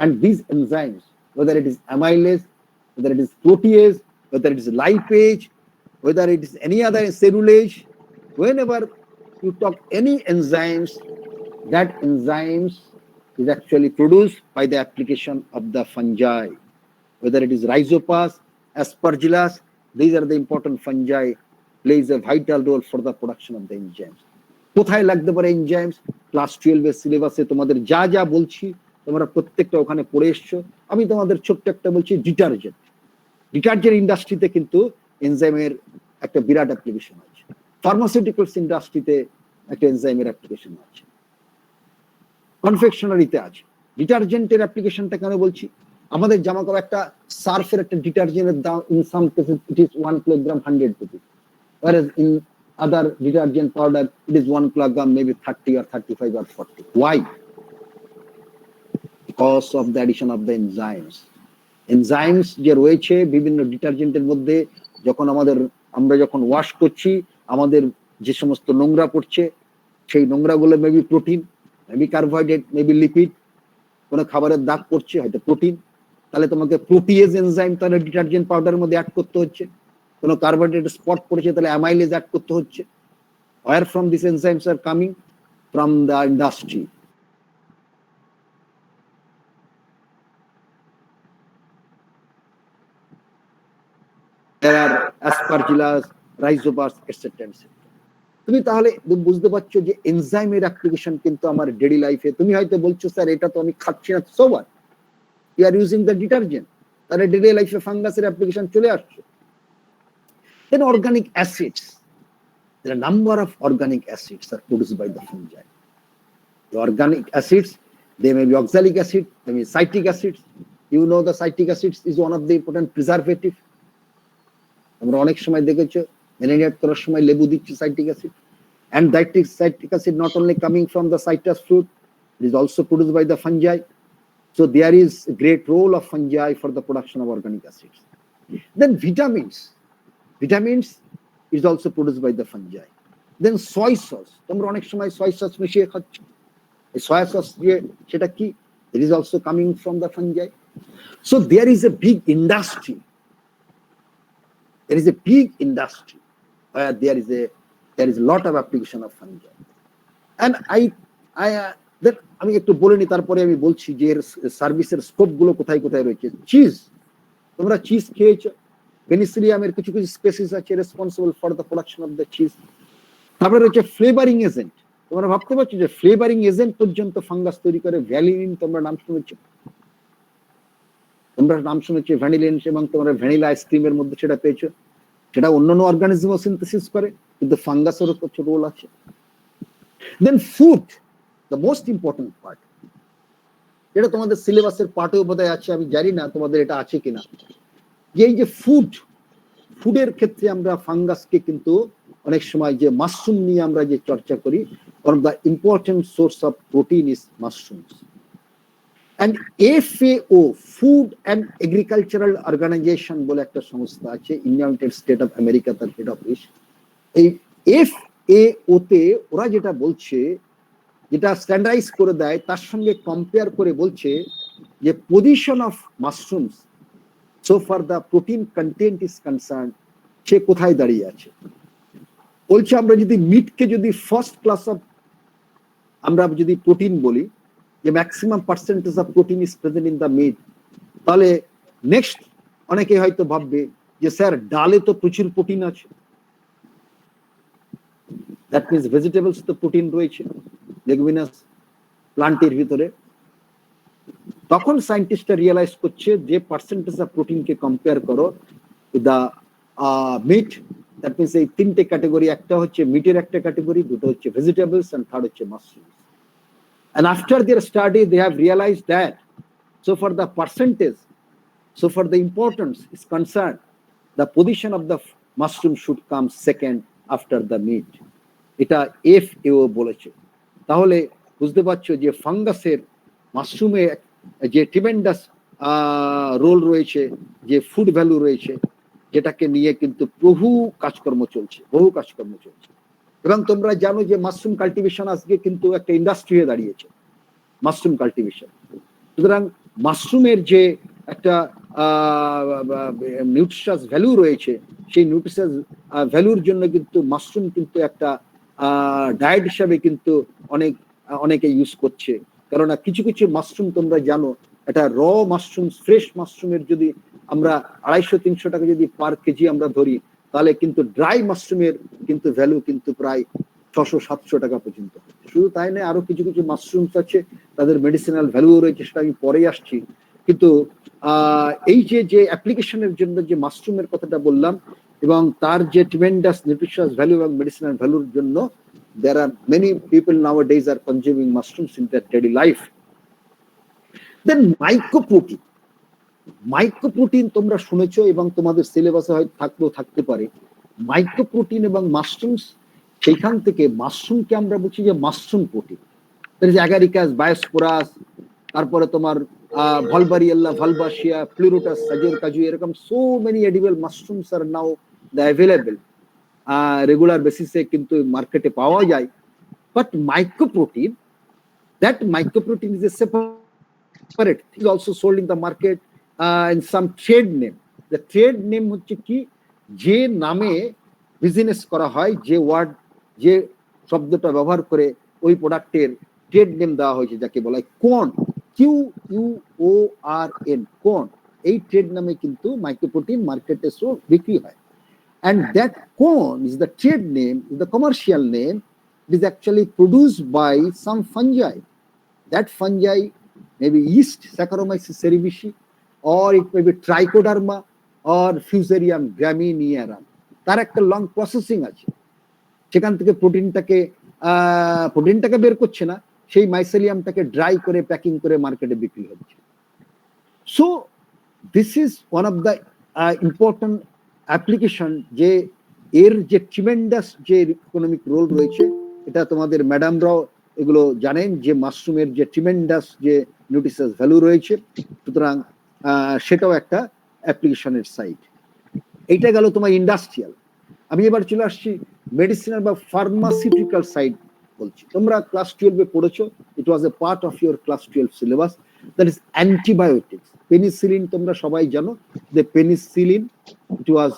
And these enzymes, whether it is amylase, whether it is protease, whether it is lipase, whether it is any other cellulase, whenever you talk any enzymes, that enzymes is actually produced by the application of the fungi. Whether it is rhizopas, aspergillus, these are the important fungi, plays a vital role for the production of the enzymes. কোথায় লাগতে পারে enzymes? Class 12 এর সিলেবাসে তোমাদের যা যা বলছি তোমরা প্রত্যেকটা ওখানে পড়ে এসছো। আমি তোমাদের ছোট্ট একটা বলছি, ডিটারজেন্ট ইন্ডাস্ট্রিতে কিন্তু এনজাইমের একটা বিরাট অ্যাপ্লিকেশন আছে, ফার্মাসিউটিক্যালস ইন্ডাস্ট্রিতে একটা এনজাইমের অ্যাপ্লিকেশন আছে, কনফেকশনারিতে আছে। ডিটারজেন্টের অ্যাপ্লিকেশনটা কেন বলছি, আমাদের জামা কাপড় একটা সার্ফের একটা ডিটারজেন্টের দাম in some cases it is 1 kilogram 100 rupees, whereas in other detergent powder it is 1 kilogram maybe 30 or 35 or 40. Why? Because of the addition of the enzymes. Enzymes যে রয়েছে বিভিন্ন ডিটারজেন্টের মধ্যে, যখন আমরা যখন ওয়াশ করছি আমাদের যে সমস্ত নোংরা পড়ছে, সেই নোংরাগুলো maybe protein, maybe carbohydrate, maybe lipid, কোনো খাবারের দাগ পড়ছে হয়তো প্রোটিন, তাহলে তোমাকে প্রোটিয়েজ এনজাইম তাহলে ডিটারজেন্ট পাউডারের মধ্যে অ্যাড করতে হচ্ছে। কোনো কার্বোহাইড্রেট স্পট পড়েছে তাহলে অ্যামাইলেজ অ্যাড করতে হচ্ছে। Where from these enzymes are coming? From the industry. There are aspergillus, rhizobus, etc. তুমি তাহলে বুঝতে পারছো যে এনজাইমের অ্যাপ্লিকেশন কিন্তু আমার ডেইলি লাইফে, তুমি হয়তো বলছো স্যার এটা তো আমি খাচ্ছি না, so what, you are using the detergent, তাহলে ডেইলি লাইফে ফাঙ্গাসের অ্যাপ্লিকেশন চলে আসছে। Then organic acids. There are a number of organic acids are produced by the fungi. The organic acids, they may be oxalic acid, they may be citric acids. You know the citric acids is one of the important preservative. আমরা অনেক সময় দেখেছো marinate করার সময় লেবু দিচ্ছে citric acid, and that citric acid not only coming from the citrus fruit, it is also produced by the fungi. So there is a great role of fungi for the production of organic acids. Then vitamins is also produced by the fungi. Then soy sauce, তোমরা অনেক সময় soy sauce মিশিয়ে খাচ্ছ, এই soy sauce দিয়ে সেটা কি, it is also coming from the fungi. So there is a big industry, where there is a lot of application of fungi. And then আমি একটু বলে নি, তারপরে আমি বলছি যে সার্ভিসের স্কোপ গুলো কোথায় কোথায় রয়েছে। চিজ, তোমরা চিজ খেয়েছো, পেনিসিলিয়ামের কিছু কিছু স্পেসিস আছে responsible for the production of the cheese. তারপরে রয়েছে ফ্লেভারিং এজেন্ট, তোমরা ভাবতে পারছো যে ফ্লেভারিং এজেন্ট পর্যন্ত ফাঙ্গাস তৈরি করে। ভ্যানিলিন তোমরা নাম শুনেছো, ভ্যানিলিন, এবং তোমরা ভ্যানিলা আইসক্রিমের মধ্যে সেটা পেয়েছো, সেটা অন্যান্য অর্গানিজমও সিনথেসিস করে, কিন্তু ফাঙ্গাসেরও কিছু রোল আছে। Then food, the most important part, যেটা তোমাদের সিলেবাসের পার্টেও বোধহয় আছে, আমি জানি না তোমাদের এটা আছে কিনা, যে এই যে ফুডের ক্ষেত্রে আমরা ফাঙ্গাসকে কিন্তু অনেক সময় যে মাশরুম নিয়ে আমরা যে চর্চা করি, one of the important source of protein is mushrooms. And FAO, Food and Agricultural Organization বলে একটা সংস্থা আছে, ইউনাইটেড স্টেট অফ আমেরিকা তার হেড অফিস। এই FAO তে ওরা যেটা বলছে, যেটা স্ট্যান্ডার্ডাইজ করে দেয়, তার সঙ্গে কম্পেয়ার করে বলছে যে position of mushrooms so far the protein content is concerned, সে কোথায় দাঁড়িয়ে আছে। বলছে আমরা যদি মিটকে যদি ফার্স্ট ক্লাস অফ আমরা যদি প্রোটিন বলি, যে maximum percentage of protein is present in the meat, তাহলে নেক্সট অনেকে হয়তো ভাববে যে স্যার ডালে তো প্রচুর প্রোটিন আছে, দ্যাট মিনস ভেজিটেবলস তো প্রোটিন রয়েছে, লেগুমিনাস প্লান্টের ভিতরে। তখন সায়েন্টিস্টরা রিয়েলাইজ করছে যে পার্সেন্টেজ অফ প্রোটিনকে কম্পেয়ার করো দ্য মিট, দ্যাট মিনস এই তিনটে ক্যাটাগরি, একটা হচ্ছে মিটের একটা ক্যাটাগরি, দুটো হচ্ছে ভেজিটেবলস, এন্ড থার্ড হচ্ছে mushrooms. And after their study they have realized that so for the percentage, so for the importance is concerned, the position of the mushroom should come second after the meat. এটা FAO বলেছে। তাহলে বুঝতে পারছো যে ফাঙ্গাসের মাশরুমে যে tremendous role রয়েছে, যে food value রয়েছে, যেটাকে নিয়ে কিন্তু বহু কাজকর্ম চলছে। এবং তোমরা জানো যে মাশরুম কাল্টিভেশন আজকে কিন্তু একটা ইন্ডাস্ট্রি হয়ে দাঁড়িয়েছে, মাশরুম কাল্টিভেশন। সুতরাং মাশরুমের যে একটা নিউট্রিশাস ভ্যালু রয়েছে, সেই নিউট্রিশাস ভ্যালুর জন্য কিন্তু মাশরুম কিন্তু একটা ডায়েট হিসাবে কিন্তু অনেকে ইউজ করছে। কেননা কিছু কিছু মাশরুম তোমরা জানো, একটা র মাশরুম, ফ্রেশ মাশরুমের যদি আমরা 250-300 টাকা যদি পার কেজি আমরা ধরি, তাহলে কিন্তু ড্রাই মাশরুমের কিন্তু ভ্যালু কিন্তু প্রায় 600-700 টাকা পর্যন্ত। শুধু তাই নয়, আরো কিছু কিছু মাশরুমস আছে তাদের মেডিসিনাল ভ্যালু রয়েছে, সেটা আমি পরে আসছি। কিন্তু এই যে অ্যাপ্লিকেশনের জন্য যে মাশরুমের কথাটা বললাম, এবং তার যে ট্রিমেন্ডাস নিউট্রিশনাস ভ্যালু এবং মেডিসিনাল ভ্যালুর জন্য there are many people nowadays are consuming mushrooms in their daily life. Then মাইক্রোপ্রোটিন তোমরা শুনেছো এবং তোমাদের সিলেবাসে হয়তো থাকতে পারে। মাইক্রোপ্রোটিন এবং মাশরুমস, সেইখান থেকে মাশরুমকে আমরা বলছি যে মাশরুম প্রোটিন, অ্যাগারিকাস, বায়োস্পোরাস, তারপরে তোমার ভলবারিয়েল্লা, ভলবাসিয়া, প্লুরোটাস, সাজুর কাজু, এরকম সো মেনি এডিবল মাশরুমস আর নাও দ্য অ্যাভেলেবল রেগুলার বেসিসে কিন্তু মার্কেটে পাওয়া যায়। But microprotein, that microprotein is a separate, is also sold in the market in some trade name. The trade name হচ্ছে কি, যে নামে বিজনেস করা হয়, যে ওয়ার্ড, যে শব্দটা ব্যবহার করে ওই প্রোডাক্টের ট্রেড নেম দেওয়া হয়েছে, যাকে বলা হয় কর্ন, QUORN, কর্ন। এই ট্রেড নামে কিন্তু মাইক্রোপ্রোটিন মার্কেটে বিক্রি হয়। And that corn is the trade name, is the commercial name. It is actually produced by some fungi. That fungi may be yeast, Saccharomyces cerevisiae, or it may be Trichoderma or Fusarium graminearum. তার একটা long processing আছে, সেখান থেকে প্রোটিনটাকে বের করছে না, সেই মাইসেলিয়ামটাকে dry করে প্যাকিং করে মার্কেটে বিক্রি হচ্ছে। So this is one of the important application, যে এর যে ট্রিমেন্ডাস যে ইকোনমিক রোল রয়েছে, এটা তোমাদের ম্যাডামরাও এগুলো জানেন, যে মাশরুমের যে ট্রিমেন্ডাস যে নিউট্রিশনাস ভ্যালু রয়েছে। সুতরাং সেটাও একটা অ্যাপ্লিকেশনের সাইড। এইটা গেল তোমার ইন্ডাস্ট্রিয়াল। আমি এবার চলে আসছি মেডিসিনাল বা ফার্মাসিউটিক্যাল সাইড বলছি। তোমরা ক্লাস 12-এ পড়েছো, it was a part of your class 12 syllabus, that is antibiotics. Penicillin তোমরা সবাই জানো, যে penicillin, it was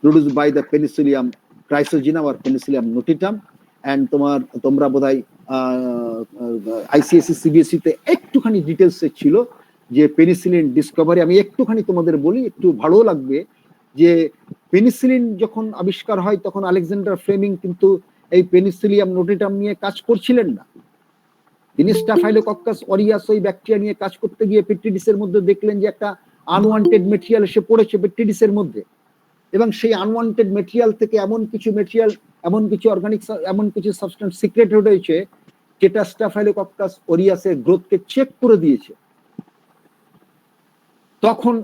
produced by the Penicillium chrysogenum or Penicillium notatum, and তোমরা বোধহয় ICSE CBSE তে একটুখানি ডিটেলসে ছিল যে পেনিসিলিন ডিসকভারি। আমি একটুখানি তোমাদের বলি, একটু ভালো লাগবে, যে পেনিসিলিন যখন আবিষ্কার হয় তখন আলেকজান্ডার ফ্লেমিং কিন্তু এই পেনিসিলিয়াম নোটেটাম নিয়ে কাজ করছিলেন না। তিনি স্টাফাইলোকক্কাস অরিয়াস ওই ব্যাকটেরিয়া নিয়ে কাজ করতে গিয়ে পেট্রিডিসের মধ্যে দেখলেন যে একটা আনওয়ান্টেড মেটেরিয়াল এসে পড়েছে পেট্রিডিসের মধ্যে, এবং সেই আনওয়ান্টেড মেটেরিয়াল থেকে এমন কিছু অর্গানিক, এমন কিছু সাবস্টেন্স সিক্রেট হয়েছে যেটা স্টাফাইলোকক্কাস অরিয়াসের গ্রোথকে চেক করে দিয়েছে। তখন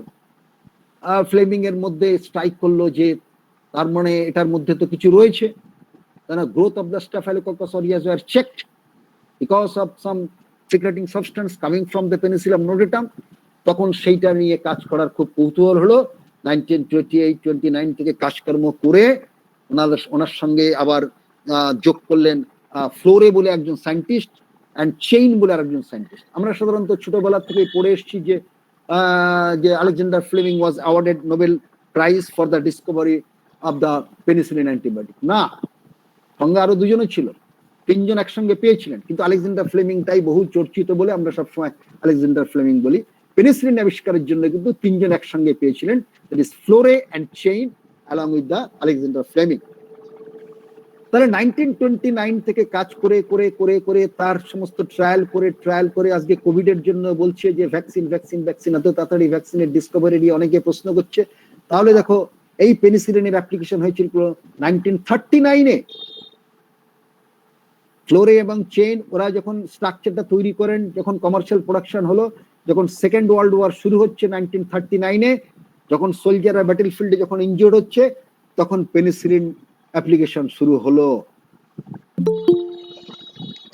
ফ্লেমিং এর মধ্যে স্ট্রাইক করলো যে তার মানে এটার মধ্যে তো কিছু রয়েছে, তারা growth of the staphylococcus aureus were checked because of some secreting substance coming from the Penicillium notatum। তখন সেইটা নিয়ে কাজ করার খুব কৌতূহল হলো। 1928-29 থেকে কাজকর্ম করে ওনার সঙ্গে আবার যোগ করলেন ফ্লোরে বলে একজন সায়েন্টিস্ট, অ্যান্ড চেইন বলে আরেকজন সায়েন্টিস্ট। আমরা সাধারণত ছোটবেলা থেকে পড়ে এসেছি যে Alexander Fleming was awarded Nobel prize for the discovery of the penicillin antibiotic. না, সঙ্গে আরো দুজনও ছিল, 3 জন একসঙ্গে পেয়েছিলেন, কিন্তু আলেকজান্ডার ফ্লেমিংটাই বহু চর্চিত বলে আমরা সবসময় আলেকজান্ডার ফ্লেমিং বলি। পেনিসিলিন আবিষ্কারের জন্য কিন্তু 3 জন একসঙ্গে পেয়েছিলেন, that is Florey and Chain along with the Alexander Fleming. তাহলে 1929 থেকে কাজ করে করে করে করে তার সমস্ত ট্রায়াল করে আজকে কোভিড এর জন্য বলছে যে ভ্যাকসিন, এত তাড়াতাড়ি ভ্যাকসিনের ডিসকভারি নিয়ে অনেকে প্রশ্ন করছে। তাহলে দেখো, এই পেনিসিলিনের অ্যাপ্লিকেশন হয়েছিল 1939-এ। ফ্লোরে এবং চেইন ওরা যখন স্ট্রাকচারটা তৈরি করেন, যখন কমার্শিয়াল প্রোডাকশন হলো, যখন সেকেন্ড ওয়ার্ল্ড ওয়ার শুরু হচ্ছে 1939-এ, যখন সোলজাররা ব্যাটেল ফিল্ডে যখন ইনজিওর্ড হচ্ছে, তখন পেনিসিলিন অ্যাপ্লিকেশন শুরু হলো।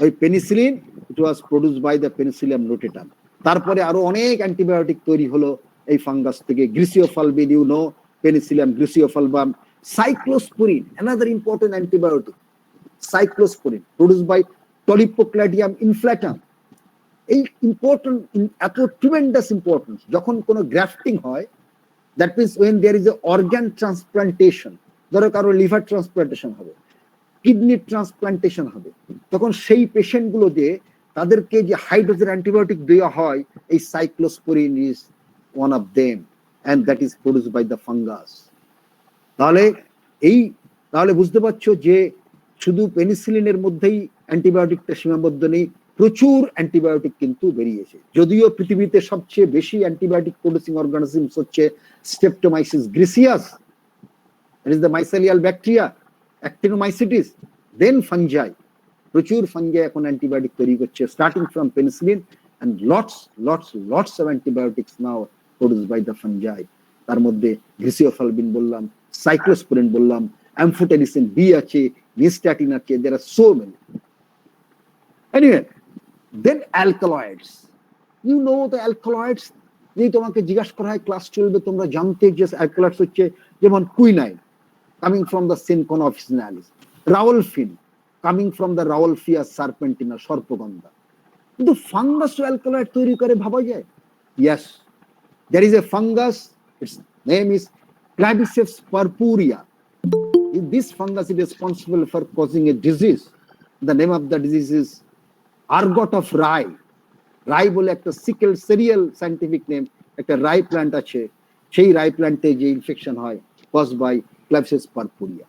ওই penicillin, it was produced by the penicillium notatum. তারপরে আরো অনেক অ্যান্টিবায়োটিক তৈরি হলো এই ফাঙ্গাস থেকে। Griseofulvin, you know, penicillium griseofulvum. Cyclosporin, another important antibiotic, cyclosporin produced by tolypocladium inflatum. এই ইম্পর্টেন্ট, এত ট্রিমেন্ডাস ইম্পর্টেন্স। যখন কোনো গ্রাফটিং হয়, that means when there is an organ transplantation, ধরো কারো লিভার ট্রান্সপ্লান্টেশন হবে, কিডনি ট্রান্সপ্লান্টেশন হবে, তখন সেই পেশেন্টগুলো যে তাদেরকে যে হাই ডোজের অ্যান্টিবায়োটিক দেওয়া হয়, এই cyclosporin is one of them, and that is produced by the fungus. তাহলে বুঝতে পারছো যে শুধু পেনিসিলিনের মধ্যেই অ্যান্টিবায়োটিকটা সীমাবদ্ধ নেই, প্রচুর অ্যান্টিবায়োটিক কিন্তু বেরিয়েছে। যদিও পৃথিবীতে সবচেয়ে বেশি অ্যান্টিবায়োটিক প্রোডিউসিং অর্গানিজমস হচ্ছে streptomyces griseus, it is the mycelial bacteria, actinomycetes, then fungi. প্রচুর ফাঞ্জাই এখন অ্যান্টিবায়োটিক তৈরি করছে, starting from penicillin and lots of antibiotics now produced by the fungi. তার মধ্যে গ্রিসিওফালবিন বললাম, সাইক্লোস্পোরিন বললাম, অ্যামফোটেরিসিন বি আছে, নিস্টাটিন আছে, there are so many. Anyway, then alkaloids. You know the alkaloids, যদি তোমাকে জিজ্ঞাসা করা হয় ক্লাস 12 তোমরা জানতে যে অ্যালকালয়েডস হচ্ছে যেমন quinine coming from the Synchona officinalis, রাওলফিন coming from the Rauwolfia serpentina, সর্পগন্ধা। কিন্তু ফাঙ্গাস অ্যালকালয়েড তৈরি করে ভাবা যায়? Yes, there is a fungus, its name is Claviceps purpurea. This fungus is responsible for causing a disease. The name of the disease is ergot of rye. Rye বলে একটা sickle serial scientific name, একটা রাই plant আছে, সেই রাই প্ল্যান্টে যে infection হয় cause by Claviceps purpurea।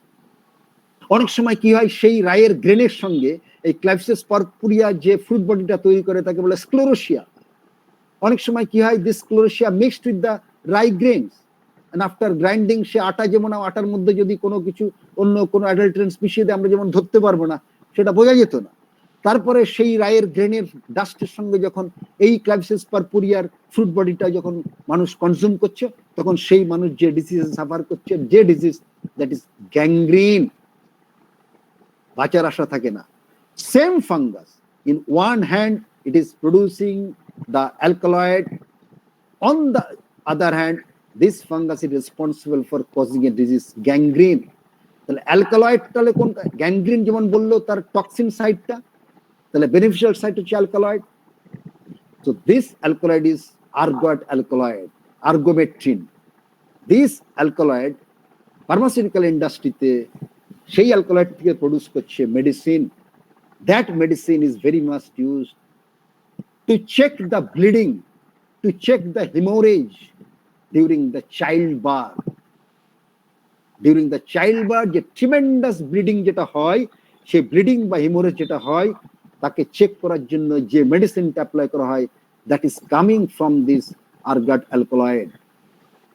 অনেক সময় কি হয়, সেই রায়ের গ্রেনের সঙ্গে এই Claviceps purpurea যে ফ্রুট বডিটা তৈরি করে তাকে বলে স্ক্লেরোসিয়া। অনেক সময় কি হয়, this sclerotia mixed with the rye grains, and after grinding সে আটা, যেমন আটার মধ্যে যদি কোনো কিছু অন্য কোনো অ্যাডাল্টারেন্টস মিশিয়ে দেয় আমরা যেমন ধরতে পারবো না, সেটা বোঝা যেত না। তারপরে সেই রায়ের গ্রেনের ডাস্টের সঙ্গে যখন এই Claviceps purpurea ফ্রুট বডিটা যখন মানুষ কনজিউম করছে, তখন সেই মানুষ যে ডিজিজ সাফার করছে, যে ডিজিজ দ্যাট ইজ গ্যাংগ্রিন, বাঁচার আশা থাকে না। Same fungus, in one hand it is producing the alkaloid, on the other hand this fungus is responsible for causing a disease gangrene. তাহলে অ্যালকালয়েড, তাহলে কোন গ্যাংগ্রিন যেমন বললো তার টক্সিন সাইডটা, তাহলে বেনিফিশিয়াল সাইড হচ্ছে alkaloid. So this alkaloid is ergot alkaloid, ergometrine. This alkaloid pharmaceutical ইন্ডাস্ট্রিতে সেই অ্যালকালয়েড থেকে প্রডিউস করছে medicine. That medicine is very much used to check the bleeding, two check the haemorrhage during the child birth. During the child birth যে tremendous bleeding যেটা হয়, সেই bleeding বা haemorrhage যেটা হয় তাকে চেক করার জন্য যে মেডিসিনটা অ্যাপ্লাই করা হয়, that is coming from this ergot alkaloid.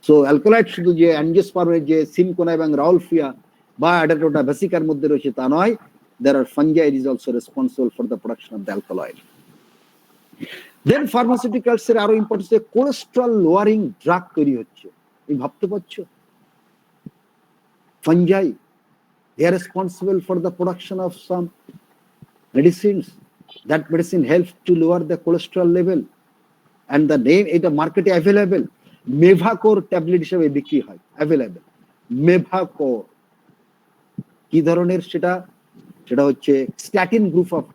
So alkaloid শুধু যে অ্যাঞ্জিওস্পার্মের যে সিনকোনা এবং রাউলফিয়া বা অ্যাডাটোটা ভেসিকার মধ্যে রয়েছে তা নয়, there are fungi is also responsible for the production of the alkaloid. Then pharmaceuticals এর আরো ইম্পর্টেন্স, কোলেস্ট্রল লোয়ারিং ড্রাগ তৈরি হচ্ছে। এই ভাবতে পারছো, fungi, they are responsible for the production of some medicines. That medicine helps to lower the cholesterol level, and the name এটা মার্কেটে available, মেভাকোর tablet হিসেবে বিক্রি হয়, অ্যাভেলেবল মেভাকোর। কি ধরনের সেটা? সেটা হচ্ছে statin group of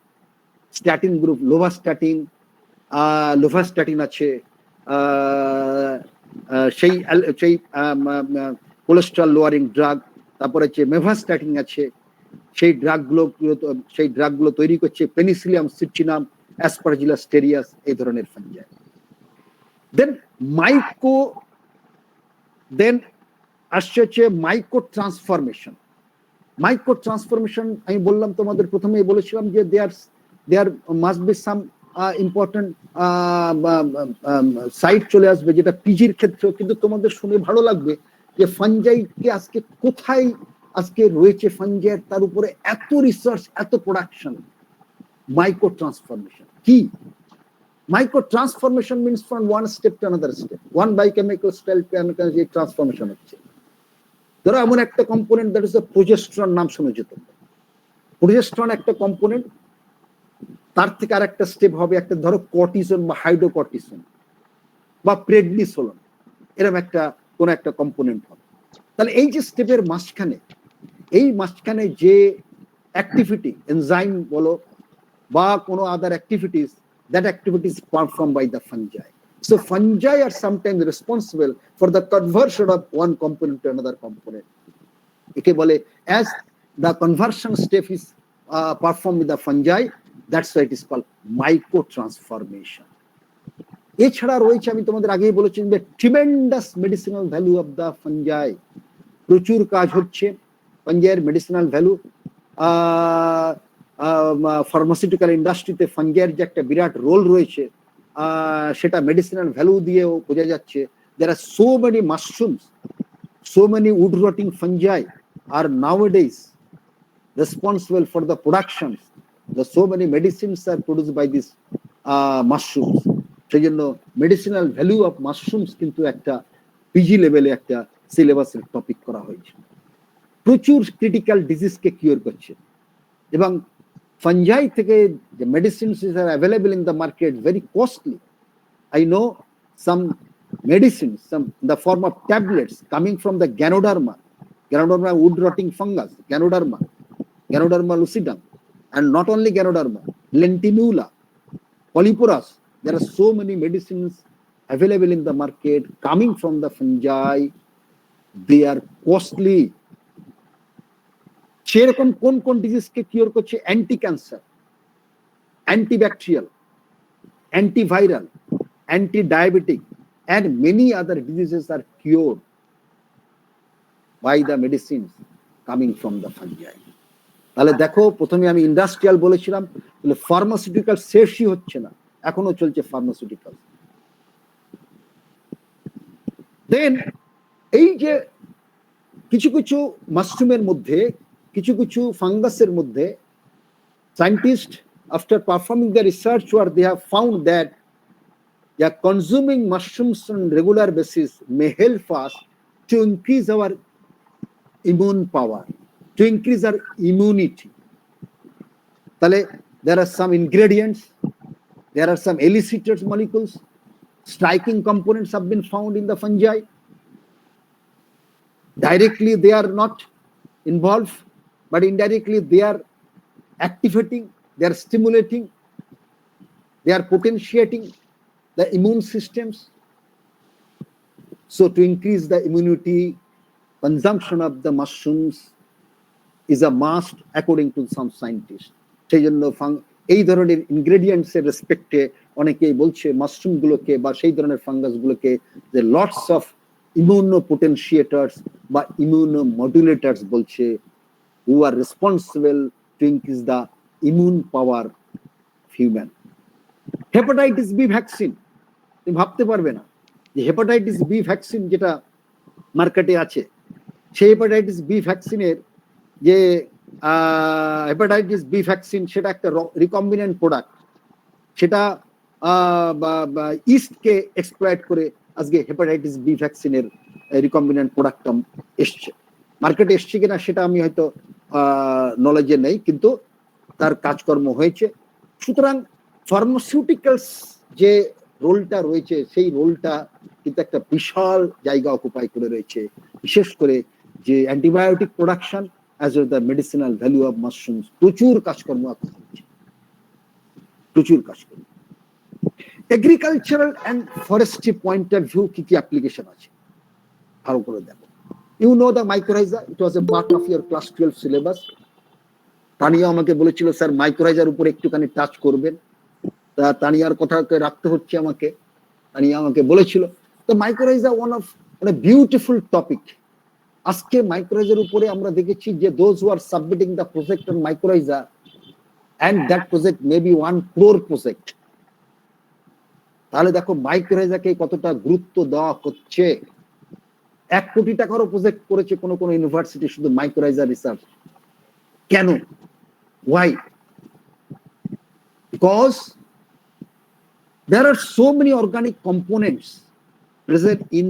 statin group, lovastatin আছে, সেই সেই কোলেস্ট্রল লোয়ারিং ড্রাগ। তারপরে হচ্ছে মেভাস্ট্যাটিন আছে, সেই ড্রাগগুলো তৈরি করছে পেনিসিলিয়াম সিট্রিনাম, অ্যাসপারজিলাস টেরিয়াস, এই ধরনের ফাঞ্জাই। দেন আসছে হচ্ছে মাইক্রো ট্রান্সফরমেশন। মাইক্রো ট্রান্সফরমেশন আমি বললাম তোমাদের প্রথমেই বলেছিলাম যে there must be some important site চলে আসবে, যেটা পিজির ক্ষেত্রেও। কিন্তু তোমাদের শুনে ভালো লাগবে যে ফাঞ্জাইকে আজকে কোথায় আজকে রয়েছে ফাঞ্জাই, তার উপরে এত রিসার্চ, এত প্রোডাকশন। মাইক্রো ট্রান্সফরমেশন কি? Micro transformation means from one step to another step, one biochemical style যে ট্রান্সফরমেশন হচ্ছে। ধরো এমন একটা component, that is the progesterone, নাম শুনেছো তোমরা। প্রোজেস্টেরন একটা কম্পোনেন্ট, তার থেকে আর একটা স্টেপ হবে একটা, ধরো কর্টিসন বা হাইড্রোকর্টিসন বা প্রেডনিসোলন, এরকম একটা কোন একটা কম্পোনেন্ট হবে। তাহলে এই যে স্টেপের মাঝখানে, এই মাঝখানে যে অ্যাক্টিভিটি, এনজাইম বলো বা কোনো other activities, that activity is performed by the fungi. So fungi are sometimes responsible for the conversion of one component to another component. একে বলে, as the conversion step is performed with the fungi, that's why it is called microtransformation. এছাড়া রয়েছে, আমি তোমাদের আগেই বলেছি, যে tremendous medicinal value of the fungi. প্রচুর কাজ হচ্ছে ফাঞ্জাইয়ের মেডিসিনাল ভ্যালু। ফার্মাসিউটিক্যাল ইন্ডাস্ট্রিতে ফাঙ্গির যে একটা বিরাট রোল রয়েছে, সেটা মেডিসিনাল ভ্যালু দিয়েও বোঝা যাচ্ছে। There are so many mushrooms, so many wood rotting fungi are nowadays responsible for the productions. So many medicines are produced by these mushrooms. সেই জন্য মেডিসিনাল ভ্যালু অফ মাশরুমস কিন্তু একটা PG লেভেলে একটা সিলেবাসের টপিক করা হয়েছে। প্রচুর ক্রিটিক্যাল ডিজিজকে কিওর করছে, এবং ফাঞ্জাই থেকে যে medicines R available in the market very costly. I know some medicines, some in the form of tablets coming from the Ganoderma wood rotting fungus, Ganoderma lucidum, and not only Ganoderma, Lentimula, Polyporus. There are so many medicines available in the market coming from the fungi. They are costly. সেরকম কোন কোন ডিজিজকে cure করছে? Anti cancer, antibacterial, antiviral, anti-diabetic, and many other diseases are cured by the medicines coming from the fungi. তাহলে দেখো, প্রথমে আমি industrial বলেছিলাম, তাহলে ফার্মাসিউটিক্যাল শেষই হচ্ছে না, এখনো চলছে ফার্মাসিউটিক্যাল। দেন এই যে কিছু কিছু মাশরুমের মধ্যে, কিছু কিছু ফাঙ্গাসের মধ্যে, scientist after performing the research work, they have found that consuming mushrooms on regular basis may help us to increase our immune power, to increase our immunity. There are some ingredients, there are some elicited molecules, striking components have been found in the fungi. Directly they are not involved, but indirectly they are activating, they are stimulating, they are potentiating the immune systems. So to increase the immunity, consumption of the mushrooms is a must according to some scientists. সেই জন্য এই ধরনের ingredients এর রেসপেক্টে অনেকেই বলছে mushroom গুলোকে বা সেই ধরনের ফাঙ্গাস গুলোকে যে লটস অফ ইমিউনো পোটেনশিয়েটার্স বা ইমিউনো মডুলেটার্স বলছে, who are responsible to increase the immune power of human. Hepatitis B vaccine, তুমি ভাবতে পারবে না যে হেপাটাইটিস বি ভ্যাকসিন যেটা মার্কেটে আছে, সেই হেপাটাইটিস বি ভ্যাকসিনের যে হেপাটাইটিস বি ভ্যাকসিন সেটা একটা রিকম্বিনেন্ট প্রোডাক্ট, সেটা ইস্টকে এক্সপ্লয়েট করে আজকে হেপাটাইটিস বি ভ্যাকসিনের রিকম্বিনেন্ট প্রোডাক্টটা এসছে, মার্কেটে এসছে কিনা সেটা আমি হয়তো নলেজে নেই, কিন্তু তার কাজকর্ম হয়েছে। সুতরাং ফার্মাসিউটিক্যালস যে রোলটা রয়েছে, সেই রোলটা কিন্তু একটা বিশাল জায়গা অকুপাই করে রয়েছে, বিশেষ করে যে antibiotic production as well the medicinal value of mushrooms, প্রচুর কাজকর্ম এখন হচ্ছে, প্রচুর কাজকর্ম। Agricultural and forestry point of view কি কি অ্যাপ্লিকেশন আছে ভালো করে দেখো। You know the mycorrhiza, it was a part of your class 12 syllabus. Tania আমাকে বলেছিল স্যার মাইক্রোরাইজার উপরে একটুখানি টাচ করবেন, তানিয়ার কথাকে রাখতে হচ্ছে আমাকে, তানিয়া আমাকে বলেছিল। তো mycorrhiza one of beautiful topic. আজকে মাইক্রোরাইজার উপরে আমরা দেখেছি যে those who are submitting the project on mycorrhiza, and that project may be 1 crore project. তাহলে দেখো মাইক্রোরাইজাকে কতটা গুরুত্ব দেওয়া হচ্ছে। 1 কোটি টাকারও প্রজেক্ট করেছে কোন কোন ইউনিভার্সিটি শুধু মাইক্রোরাইজা রিসার্চ। কেন? Y? Because there are so many organic components present in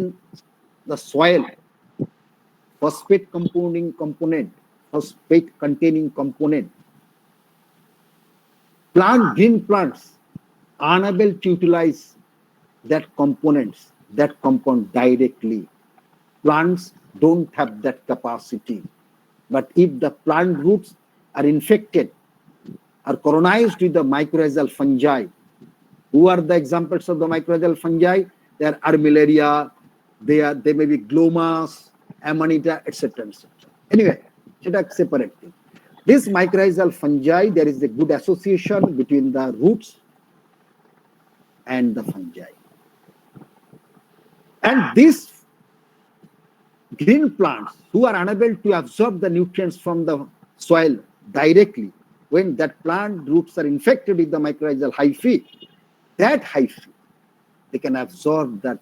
the soil, phosphate component, phosphate containing component. Green plants are unable to utilize that compound directly. Plants don't have that capacity. But if the plant roots are infected, are colonized with the mycorrhizal fungi. Who are the examples of the mycorrhizal fungi? They are Armillaria, they may be Glomas, Amanita, etc. Anyway, it's a separate thing. This mycorrhizal fungi, there is a good association between the roots and the fungi. And these green plants who are unable to absorb the nutrients from the soil directly, when that plant roots are infected with the mycorrhizal hyphae, that hyphae, they can absorb that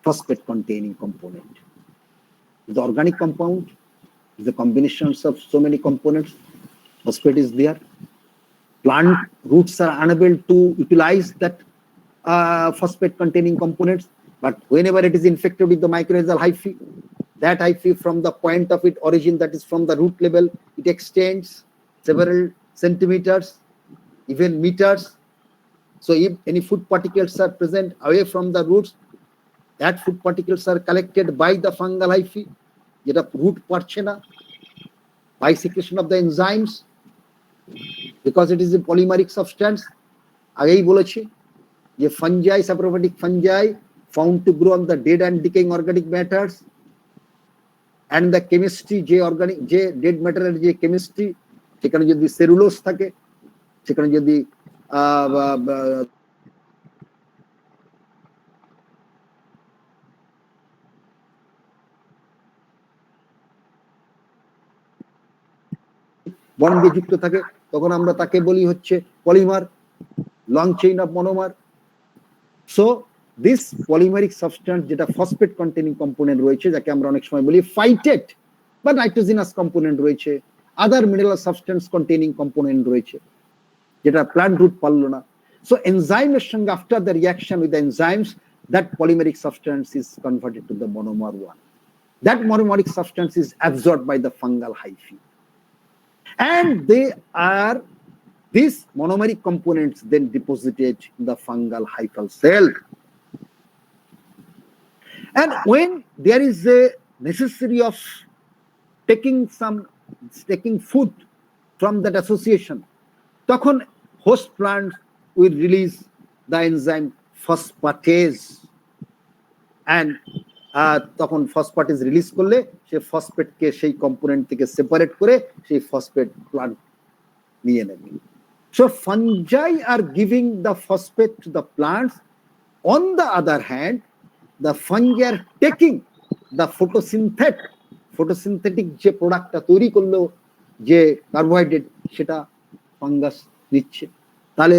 phosphate containing component. The organic compound is the combinations of so many components. Phosphate is there. Plant roots are unable to utilize that phosphate containing components, but whenever it is infected with the mycorrhizal hyphae, that hyphae from the point of its origin, that is from the root level, it extends several centimeters, even meters. So if any food particles are present away from the roots, that food particles are collected by the fungal hyphae, যেটা root পারছে না, by secretion of the enzymes, because it is a polymeric substance. আগেই বলেছি যে fungi, saprophytic fungi found to grow on the dead and decaying organic matters, and the chemistry যে organic যে dead matter এর যে chemistry, সেখানে যদি cellulose থাকে, সেখানে যদি বন্ডে যুক্ত থাকে, তখন আমরা তাকে বলি হচ্ছে polymer, long chain of monomer. So this polymeric substance যেটা ফসফেট কন্টেনিং কম্পোনেন্ট রয়েছে, যাকে আমরা অনেক সময় বলি ফাইটেট বা নাইট্রোজেনাস কম্পোনেন্ট রয়েছে, আদার মিনারেল সাবস্টেন্স কন্টেনিং কম্পোনেন্ট রয়েছে, যেটা প্ল্যান্ট রুট পারলো না। সো এনজাইমের সঙ্গে after the reaction with the enzymes, that polymeric substance is converted to the monomer one. That monomeric substance is absorbed by the fungal hyphae, and these monomeric components then deposited in the fungal hyphal cell. And when there is a necessity of taking food from that association, তখন host plant will release the enzyme phosphatase, and তখন phosphatase release করলে সে ফসফেটকে সেই component থেকে separate করে সেই phosphate plant নিয়ে নেবে। So fungi are giving the phosphate to the plants. On the other hand, the fungi are taking the photosynthetic যে প্রোডাক্টটা তৈরি করলো, যে কার্বোহাইড্রেট, সেটা ফাঙ্গাস নিচ্ছে। তাহলে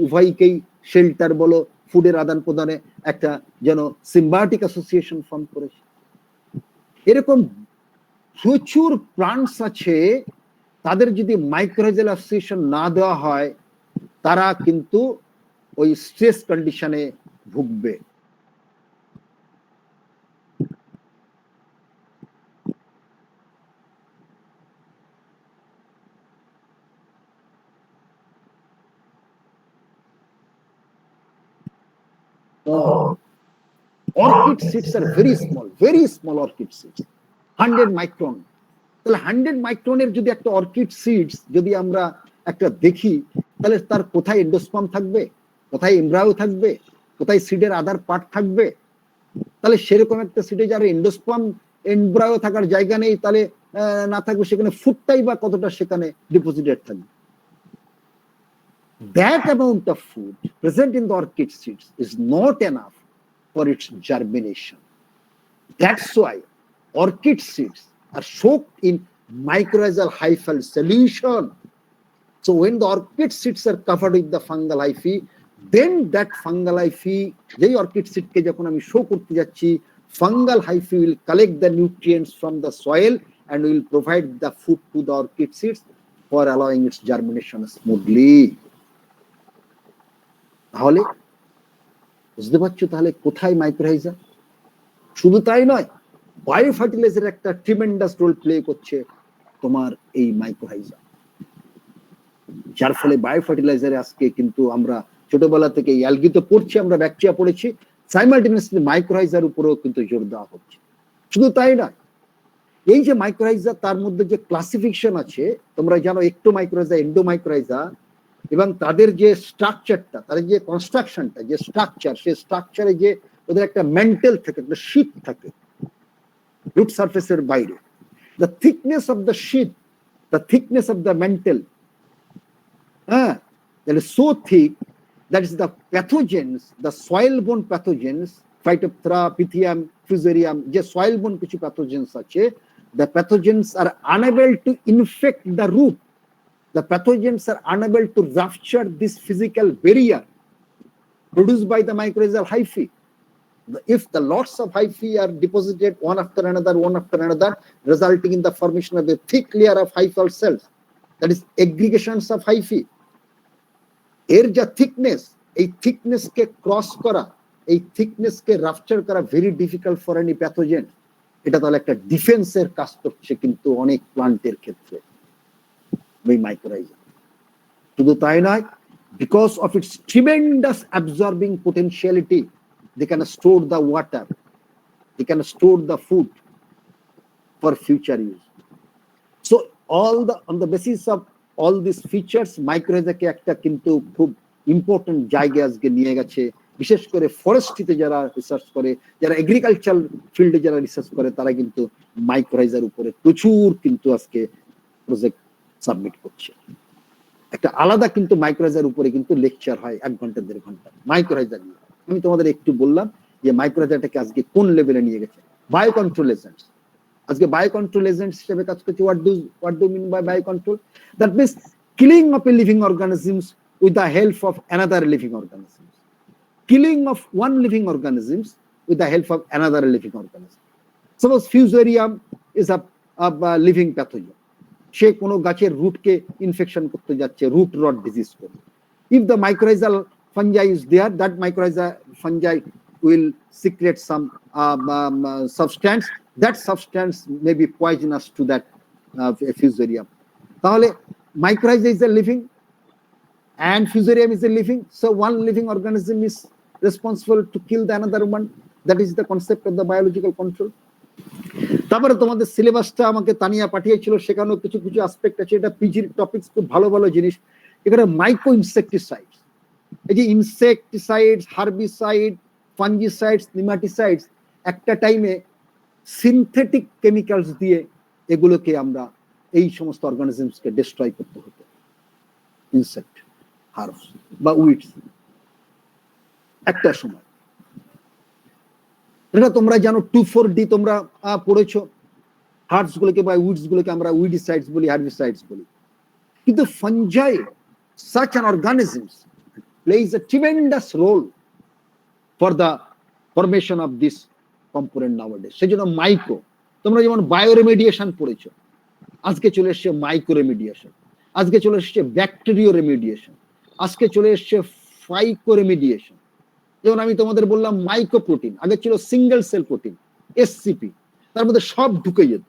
উভয়কেই শেল্টার বলো, ফুডের আদান প্রদানে একটা যেন সিম্বায়োটিক অ্যাসোসিয়েশন ফর্ম করেছে। এরকম প্রচুর প্লান্টস আছে, তাদের যদি মাইক্রোরাইজাল অ্যাসোসিয়েশন না দেওয়া হয়, তারা কিন্তু ওই স্ট্রেস কন্ডিশনে ভুগবে। Orchid seeds are very small orchid seeds, 100 micron. তাহলে 100 মাইক্রনের যদি একটা অর্কিড সিডস যদি আমরা একটা দেখি, তাহলে তার কোথায় এন্ডোস্পার্ম থাকবে, কোথায় এমব্রায়ো থাকবে, কোথায় সিডের আদার পার্ট থাকবে। তাহলে সেরকম একটা সিডে যারা এন্ডোস্পার্ম এমব্রায়ো থাকার জায়গা নেই, তাহলে না থাকবে সেখানে ফুডটাই বা কতটা সেখানে ডিপোজিটেড থাকবে। That amount of food present in the orchid seeds is not enough for its germination. That's why orchid seeds are soaked in mycorrhizal hyphal solution. So when the orchid seeds are covered with the fungal hyphae, then that fungal hyphae, যেই orchid seed কে যখন আমি show করতে যাচ্ছি, fungal hyphae will collect the nutrients from the soil and will provide the food to the orchid seeds for allowing its germination smoothly. তাহলে বুঝতে পারছো তাহলে কোথায় মাইক্রোরাইজা? শুধু তাই নয়, বায়ো ফার্টিলাইজার একটা ট্রিমেন্ডাস রোল প্লে করছে তোমার এই মাইক্রোরাইজা, যার ফলে বায়ো ফার্টিলাইজারে আজকে কিন্তু আমরা ছোটবেলা থেকে অ্যালগি তো পড়ছি, আমরা ব্যাকটেরিয়া পড়েছি, সাইমালটেনিয়াসলি মাইক্রোরাইজার উপরেও কিন্তু জোর দেওয়া হচ্ছে। শুধু তাই না, এই যে মাইক্রোরাইজা, তার মধ্যে যে ক্লাসিফিকেশন আছে, তোমরা জানো একটোমাইক্রোরাইজা, এন্ডোমাইক্রোরাইজা, এবং তাদের যে স্ট্রাকচারটা, তাদের যে কনস্ট্রাকশনটা, যে স্ট্রাকচার, সেই স্ট্রাকচারে যে ওদের একটা মেন্টাল থাকে, একটা শীট থাকে রুট সারফেসের বাইরে। The thickness of the sheet, the thickness of the mental, that is so thick, that is the pathogens, the soil borne pathogens, Phytophthora, Pythium, Fusarium, যে soil borne কিছু pathogens আছে, the pathogens are unable to infect the root The pathogens are unable to rupture this physical barrier produced by the mycorrhizal hyphae. If the lots of hyphae are deposited one after another, resulting in the formation of a thick layer of hyphal cells, that is aggregations of hyphae. এর যা thickness, এই thickness কে cross করা, এই thickness কে rupture করা very difficult for any pathogen. এটা তাহলে একটা ডিফেন্সের কাজ করছে কিন্তু অনেক প্লান্টের ক্ষেত্রে ওই মাইক্রোরাইজা। শুধু তাই নয়, because of its tremendous absorbing potentiality, they can store the water, they can store the food for future use. So on the basis of all these features, মাইক্রোরাইজাকে একটা কিন্তু খুব ইম্পর্টেন্ট জায়গায় আজকে নিয়ে গেছে। বিশেষ করে ফরেস্ট্রিতে যারা রিসার্চ করে, যারা এগ্রিকালচার ফিল্ডে যারা রিসার্চ করে, তারা কিন্তু মাইক্রোরাইজার উপরে প্রচুর কিন্তু আজকে প্রজেক্ট সাবমিট করছে। একটা আলাদা কিন্তু মাইক্রোরাইজার উপরে কিন্তু লেকচার হয় 1 ঘন্টা 1.5 ঘন্টা মাইক্রোরাইজার নিয়ে। আমি তোমাদের একটু বললাম যে মাইক্রোরাইজারটাকে আজকে কোন লেভেলে নিয়ে গেছে। বায়োকন্ট্রোল এজেন্টস, আজকে বায়োকন্ট্রোল এজেন্টস হিসেবে কাজ করছে। what do you mean by biocontrol? That means killing of a living organisms with the help of another living organism. Killing of one living organisms with the help of another living organism. Suppose Fusarium is a living pathogen. সে কোনো গাছের রুটকে infection করতে যাচ্ছে, root rot disease করবে। If the mycorrhizal fungi is there, that mycorrhizal fungi will secrete some substance. That substance may be poisonous to that Fusarium. তাহলে mycorrhiza is a living and Fusarium is a living, so one living organism is responsible to kill the another one. That is the concept of the biological control. তারপরে তোমাদের সিলেবাসটা আমাকে তানিয়া পাঠিয়েছিল, সেখানেও কিছু কিছু aspect আছে। এটা পিজির টপিকস, খুব ভালো ভালো জিনিস। এখানে মাইক্রো ইনসেকটিসাইডস, এই যে ইনসেকটিসাইডস, হার্বিসাইড, ফাঙ্গিসাইডস, নিমাটিসাইডস, একটা টাইমে সিনথেটিক কেমিক্যালস দিয়ে এগুলোকে আমরা এই সমস্ত অর্গানিজমসকে ডিস্ট্রয় করতে হতো। ইনসেক্ট, হার্বস বা উইডস একটা সময়। এটা তোমরা জানো 2,4-D তোমরা পড়েছো। হার্বস গুলোকে বা উইডস গুলোকে আমরা উইডিসাইডস বলি, হার্বিসাইডস বলি। কিন্তু fungi, such an organisms plays a tremendous role for the formation of this component nowadays. সেজন্য মাইক্রো, তোমরা যেমন বায়োরেমিডিয়েশন পড়েছো, আজকে চলে এসছে মাইক্রো রেমিডিয়েশন, আজকে চলে এসছে ব্যাকটেরিও রেমিডিয়েশন, আজকে চলে এসছে ফাইকো রেমিডিয়েশন। যেমন আমি তোমাদের বললাম মাইক্রোপ্রোটিন, আগে ছিল সিঙ্গেল সেল প্রোটিন, এসসিপি, তার মধ্যে সব ঢুকে যেত।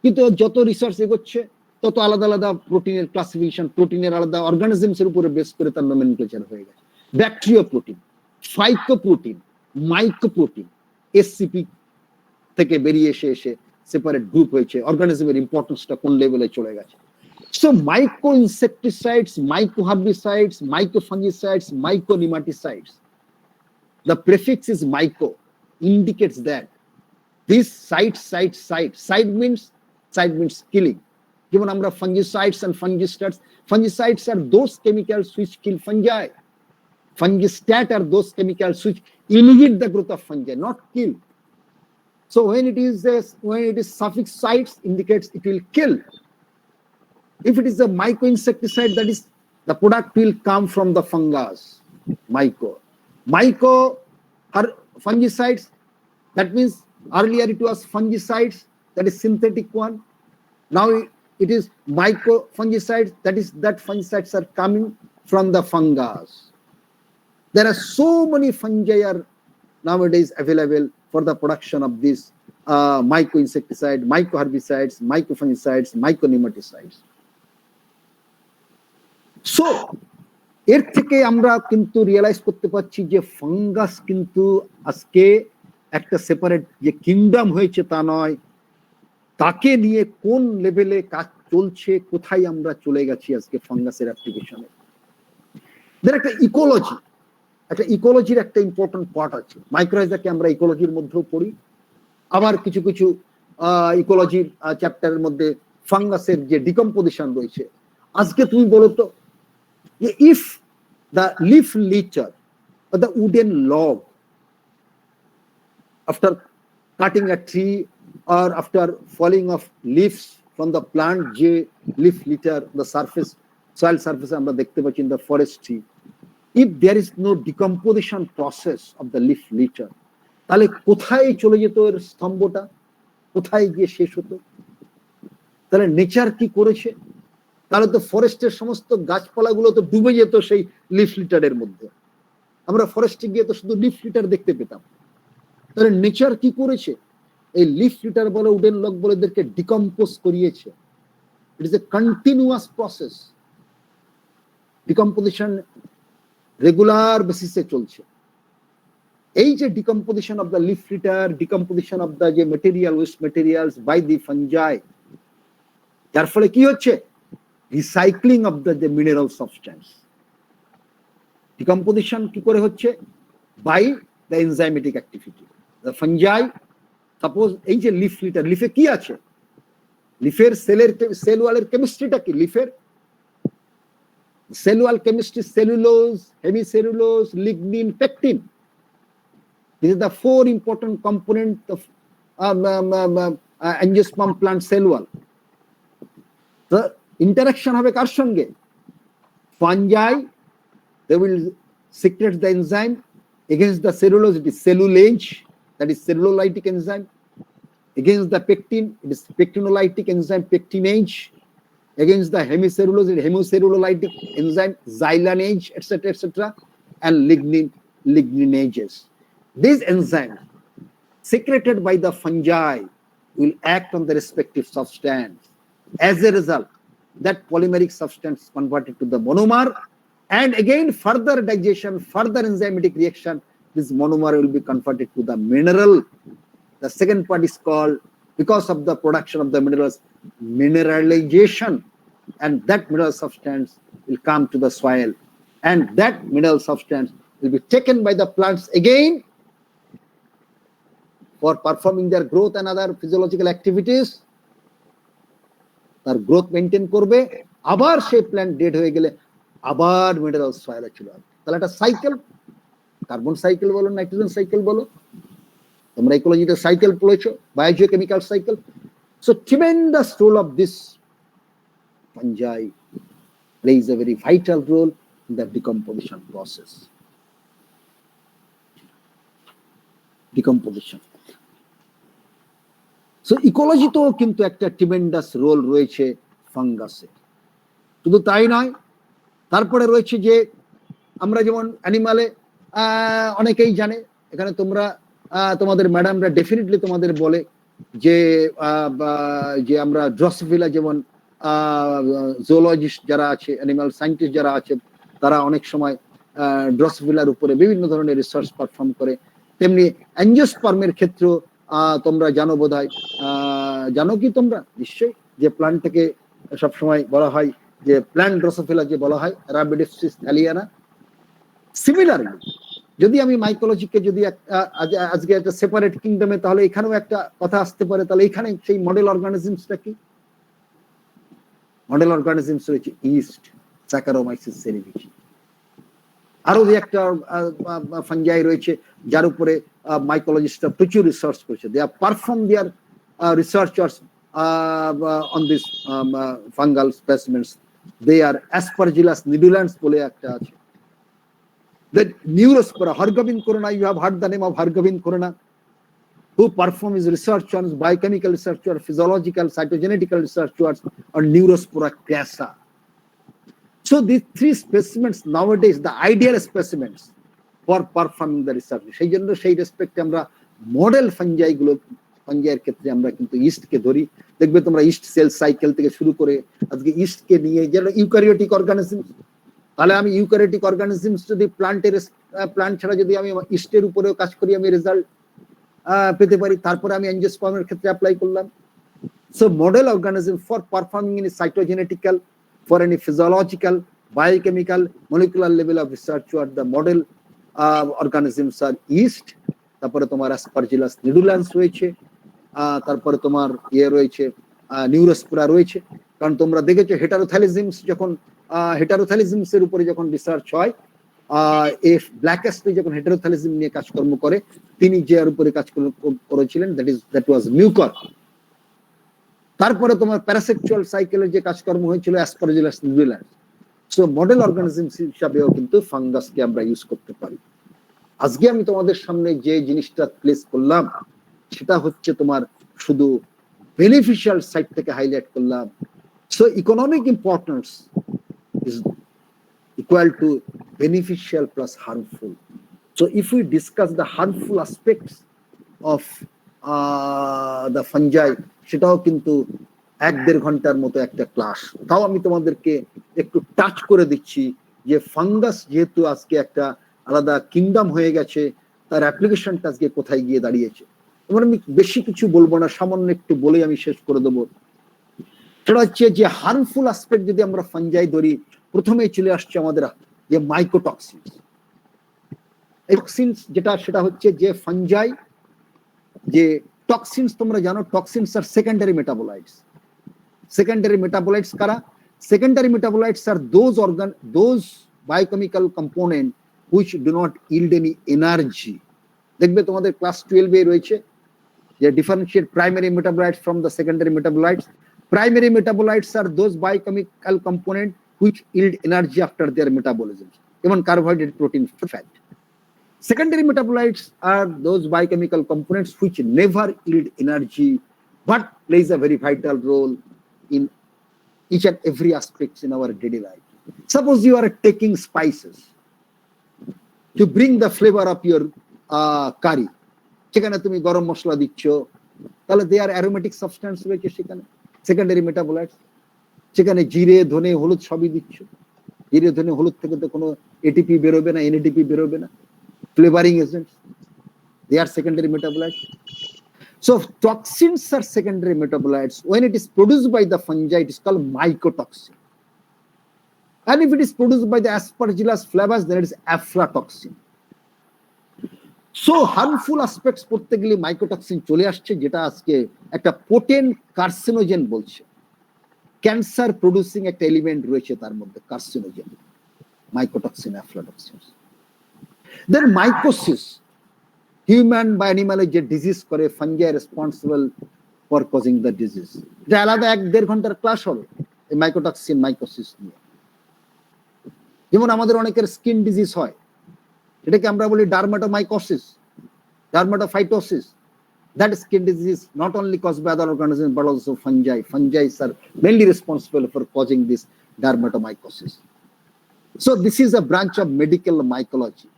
কিন্তু যত রিসার্চ এগোচ্ছে তত আলাদা আলাদা প্রোটিনের ক্লাসিফিকেশন, প্রোটিনের আলাদা অর্গানিজমস এর উপরে বেস করে তার নমেনক্লেচার হয়ে গেছে। ব্যাকটেরিও প্রোটিন, ফাইকোপ্রোটিন, মাইক্রোপ্রোটিন, এসসিপি থেকে বেরিয়ে এসে সেপারেট গ্রুপ হয়েছে। অর্গানিজমের ইম্পর্টেন্সটা কোন লেভেলে চলে গেছে। So micro insecticides, micro herbicides, micro fungicides, micro nematicides. The prefix is micro, indicates that this side means killing. Given number of fungicides and fungicides, fungicides are those chemicals which kill fungi. Fungistat are those chemicals which inhibit the growth of fungi, not kill. So when it is suffix sites, indicates it will kill. If it is a micro insecticide, that is the product will come from the fungus. Micro fungicides, that means earlier it was fungicides, that is synthetic one. Now it is micro fungicides, that fungicides are coming from the fungus. There are so many fungi are nowadays available for the production of this micro insecticide, micro herbicides, micro fungicides, micro nematicides. So এর থেকে আমরা কিন্তু realise করতে পারছি যে fungus কিন্তু আজকে একটা সেপারেট যে কিংডম হয়েছে তা নয়, তাকে নিয়ে কোন লেভেলে কাজ চলছে, কোথায় আমরা চলে গেছি আজকে ফাঙ্গাসের অ্যাপ্লিকেশনে। একটা ইকোলজির একটা ইম্পর্টেন্ট পার্ট আছে। মাইক্রোরাইজাকে আমরা ইকোলজির মধ্যেও পড়ি, আবার কিছু কিছু ইকোলজির চ্যাপ্টারের মধ্যে ফাঙ্গাসের যে ডিকম্পোজিশন রয়েছে। আজকে তুমি বলো তো, if the leaf litter or the wooden log, after cutting a tree or after falling of leaves from the plant যে leaf litter, the surface, soil surface আমরা দেখতে পাচ্ছি in the forestry, if there is no decomposition process of the leaf litter, তাহলে কোথায় চলে যেত এর স্তম্ভটা, কোথায় গিয়ে শেষ হতো? তাহলে নেচার কি করেছে? তাহলে তো ফরেস্টের সমস্ত গাছপালাগুলো তো ডুবে যেত সেই লিফ লিটারের মধ্যে। আমরা ফরেস্টে গিয়ে তো শুধু লিফ লিটার দেখতে পেতাম। তাহলে নেচার কি করেছে? এই লিফ লিটার বলে, উডেন লগ বলে এদেরকে ডিকম্পোজ করিয়েছে। It is a continuous process. Decomposition regular বেসিসে চলছে। এই যে decomposition of the leaf litter, decomposition of the যে material, waste materials by the fungi, যার ফলে কি হচ্ছে? Recycling of the mineral substance. Decomposition কি করে হচ্ছে? By the enzymatic activity. The fungi, suppose এই যে লিফ লিটার, লিফে কি আছে? লিফের সেল ওয়ালের কেমিস্ট্রিটা কি? লিফের cell wall chemistry, cellulose, hemicellulose, lignin, pectin. These are the four important components of angiosperm plant cell wall. The interaction হবে কার সঙ্গে? Fungi, they will secrete the enzyme against the cellulose, it is cellulase, that is cellulolytic enzyme. Against the pectin, it is pectinolytic enzyme, pectinase. Against the hemicellulose, it is hemicellulolytic enzyme, xylanase, etc., etc., and ligninases. These enzymes secreted by the fungi will act on the respective substance. As a result, that polymeric substance is converted to the monomer, and again further digestion, further enzymatic reaction, this monomer will be converted to the mineral. The second part is called, because of the production of the minerals, mineralization, and that mineral substance will come to the soil, and that mineral substance will be taken by the plants again for performing their growth and other physiological activities. তার growth maintain করবে, আবার সেই plant dead হয়ে গেলে আবার mineral সয়েলে চলে আসবে। তাহলে একটা সাইকেল, কার্বন সাইকেল বলো, নাইট্রোজেন সাইকেল বলো, তোমরা ইকোলজিতে সাইকেল পড়েছো, biogeochemical cycle. So tremendous role of this fungi plays a very vital role in the decomposition process. Decomposition. So ইকোলজিতেও কিন্তু একটা ট্রিমেন্ডাস রোল রয়েছে ফাঙ্গাসের। শুধু তাই নয়, তারপরে রয়েছে যে আমরা যেমন অ্যানিমালে, অনেকেই জানে, এখানে তোমরা তোমাদের ম্যাডামরা ডেফিনেটলি তোমাদের বলে যে যে আমরা ড্রসোফিলা, যেমন জুলজিস্ট যারা আছে, অ্যানিমাল সায়েন্টিস্ট যারা আছে, তারা অনেক সময় ড্রসোফিলার উপরে বিভিন্ন ধরনের রিসার্চ পারফর্ম করে। তেমনি অ্যাঞ্জিওস্পার্মের ক্ষেত্রেও তোমরা জানো বোধহয়, জানো কি তোমরা? নিশ্চয়ই, যে প্ল্যান্টটাকে সবসময় বলা হয় যে প্ল্যান্ট ড্রসোফিলা যে বলা হয়, রাবিডিপসিস থ্যালিয়ানা। সিমিলারলি যদি আমি মাইকোলজিকে যদি আজকে একটা সেপারেট কিংডমে, তাহলে এখানেও একটা কথা আসতে পারে। তাহলে এখানে সেই মডেল অর্গানিজমসটা কি? মডেল অর্গানিজমস রয়েছে ইস্ট, স্যাকারোমাইসিস সেরিভিটি। আরো যে একটা ফাঙ্গাই রয়েছে যার উপরে মাইকোলজিস্টরা প্রচুর রিসার্চ করেছে। They are perform their researchers on this fungal specimens. They are Aspergillus nidulans বলে একটা আছে। That Neurospora, Hargobind Khurana, you have heard the name of Hargobind Khurana, who performs his research on biochemical research or physiological, cytogenetical research on Neurospora crassa. So these three specimens nowadays, the ideal specimens for performing the research. সেই জন্য সেই রেসপেক্টে আমরা model ফাঞ্জাইগুলো, ফাঞ্জাইয়ের ক্ষেত্রে আমরা কিন্তু ইস্টকে ধরি। দেখবে তোমরা ইস্ট সেল সাইকেল থেকে শুরু করে আজকে ইস্টকে নিয়ে, যেন ইউক্যারিওটিক অর্গানিজম। তাহলে আমি ইউক্যারিওটিক অর্গানিজমস যদি প্লান্ট ছাড়া যদি আমি ইস্টের উপরেও কাজ করি, আমি রেজাল্ট পেতে পারি। তারপরে আমি অ্যাঞ্জিওস্পার্মের ক্ষেত্রে অ্যাপ্লাই করলাম। So model organism for performing in cytogenetical, for any physiological, biochemical, molecular level of research or the model organisms are yeast, তারপরে তোমার aspergillus nidulans রয়েছে, তারপরে তোমার রয়েছে নিউরোস্পোরা রয়েছে। কারণ তোমরা দেখেছো হেটারোথ্যালিজমস, যখন হেটারোথ্যালিজমস এর উপরে যখন রিসার্চ হয়, এফ ব্ল্যাকেস্টলি যখন হেটারোথ্যালিজম নিয়ে কাজকর্ম করে, তিনি যে এর উপরে কাজ করেছিলেন, দ্যাট ওয়াজ মিউকর। তারপরে তোমার প্যারাসেক্সুয়াল সাইকেলের যে কাজকর্ম হয়েছিল Aspergillus New Zealand. So model organism হিসাবেও কিন্তু ফাঙ্গাসকে আমরা ইউজ করতে পারি। আজকে আমি তোমাদের সামনে যে জিনিসটা প্লেস করলাম সেটা হচ্ছে তোমার শুধু বেনিফিশিয়াল সাইড থেকে হাইলাইট করলাম। So economic importance is equal to beneficial plus harmful. So if we discuss the harmful aspects of the fungi, সেটাও কিন্তু 1-1.5 ঘন্টার মতো একটা ক্লাস। তাও আমি তোমাদেরকে একটু টাচ করে দিচ্ছি যে ফাঙ্গাস যেহেতু আজকে একটা আলাদা কিংডম হয়ে গেছে, তার অ্যাপ্লিকেশনটা আজকে কোথায় গিয়ে দাঁড়িয়েছে। এবার আমি বেশি কিছু বলবো না, সামান্য একটু বলেই আমি শেষ করে দেবো। সেটা হচ্ছে যে হার্মফুল অ্যাসপেক্ট যদি আমরা ফাঞ্জাই ধরি, প্রথমেই চলে আসছে আমাদের যে মাইকোটক্সিনস। এই টক্সিনস যেটা সেটা হচ্ছে যে ফাঞ্জাই যে টক্সিনস, তোমরা জানো toxins are secondary metabolites. Secondary metabolites কারা? Secondary metabolites are those biochemical component which do not yield any energy. দেখবে তোমাদের ক্লাস 12 এ রয়েছে যে differentiate primary metabolites from the secondary metabolites. Primary metabolites are those biochemical components which yield energy after their metabolism, even carbohydrate, protein, fat. Secondary metabolites are those biochemical components which never yield energy but plays a very vital role in each and every aspect in our daily life. Suppose you are taking spices to bring the flavor of your curry, সেখানে তুমি গরম মশলা দিচ্ছ, তাহলে they are aromatic substance রয়েছে সেখানে, secondary metabolites. সেখানে জিরে, ধনে, হলুদ সবই দিচ্ছ। জিরে, ধনে, হলুদ থেকে তো কোনো এটিপি বেরোবে না, এনএডিপি বেরোবে না, flavouring agents, they are secondary metabolites. So toxins are secondary metabolites, when it is produced by the fungi it is called mycotoxin, and if it is produced by the Aspergillus flavus then it is aflatoxin. So harmful aspects পড়তে গেলে mycotoxin চলে আসছে, যেটা আজকে একটা potent carcinogen বলছে। Cancer producing একটা element রয়েছে তার মধ্যে, কার্সিনোজেন, মাইকোটক্সিন, অ্যাফ্লাটক্সিন। দেন মাইকোসিস, হিউম্যান বা অ্যানিমালের যে ডিজিজ করে, fungi responsible for causing the disease. এটা আলাদা 1-1.5 ঘন্টার ক্লাস হবে এই মাইকোটক্সিন, মাইকোসিস নিয়ে। যেমন আমাদের অনেকের স্কিন ডিজিজ হয়, এটাকে আমরা বলি dermatomycosis, dermatophytosis. That skin disease not only caused by other organisms but also fungi. Fungi are mainly responsible for causing this dermatomycosis. So this is a branch of medical mycology.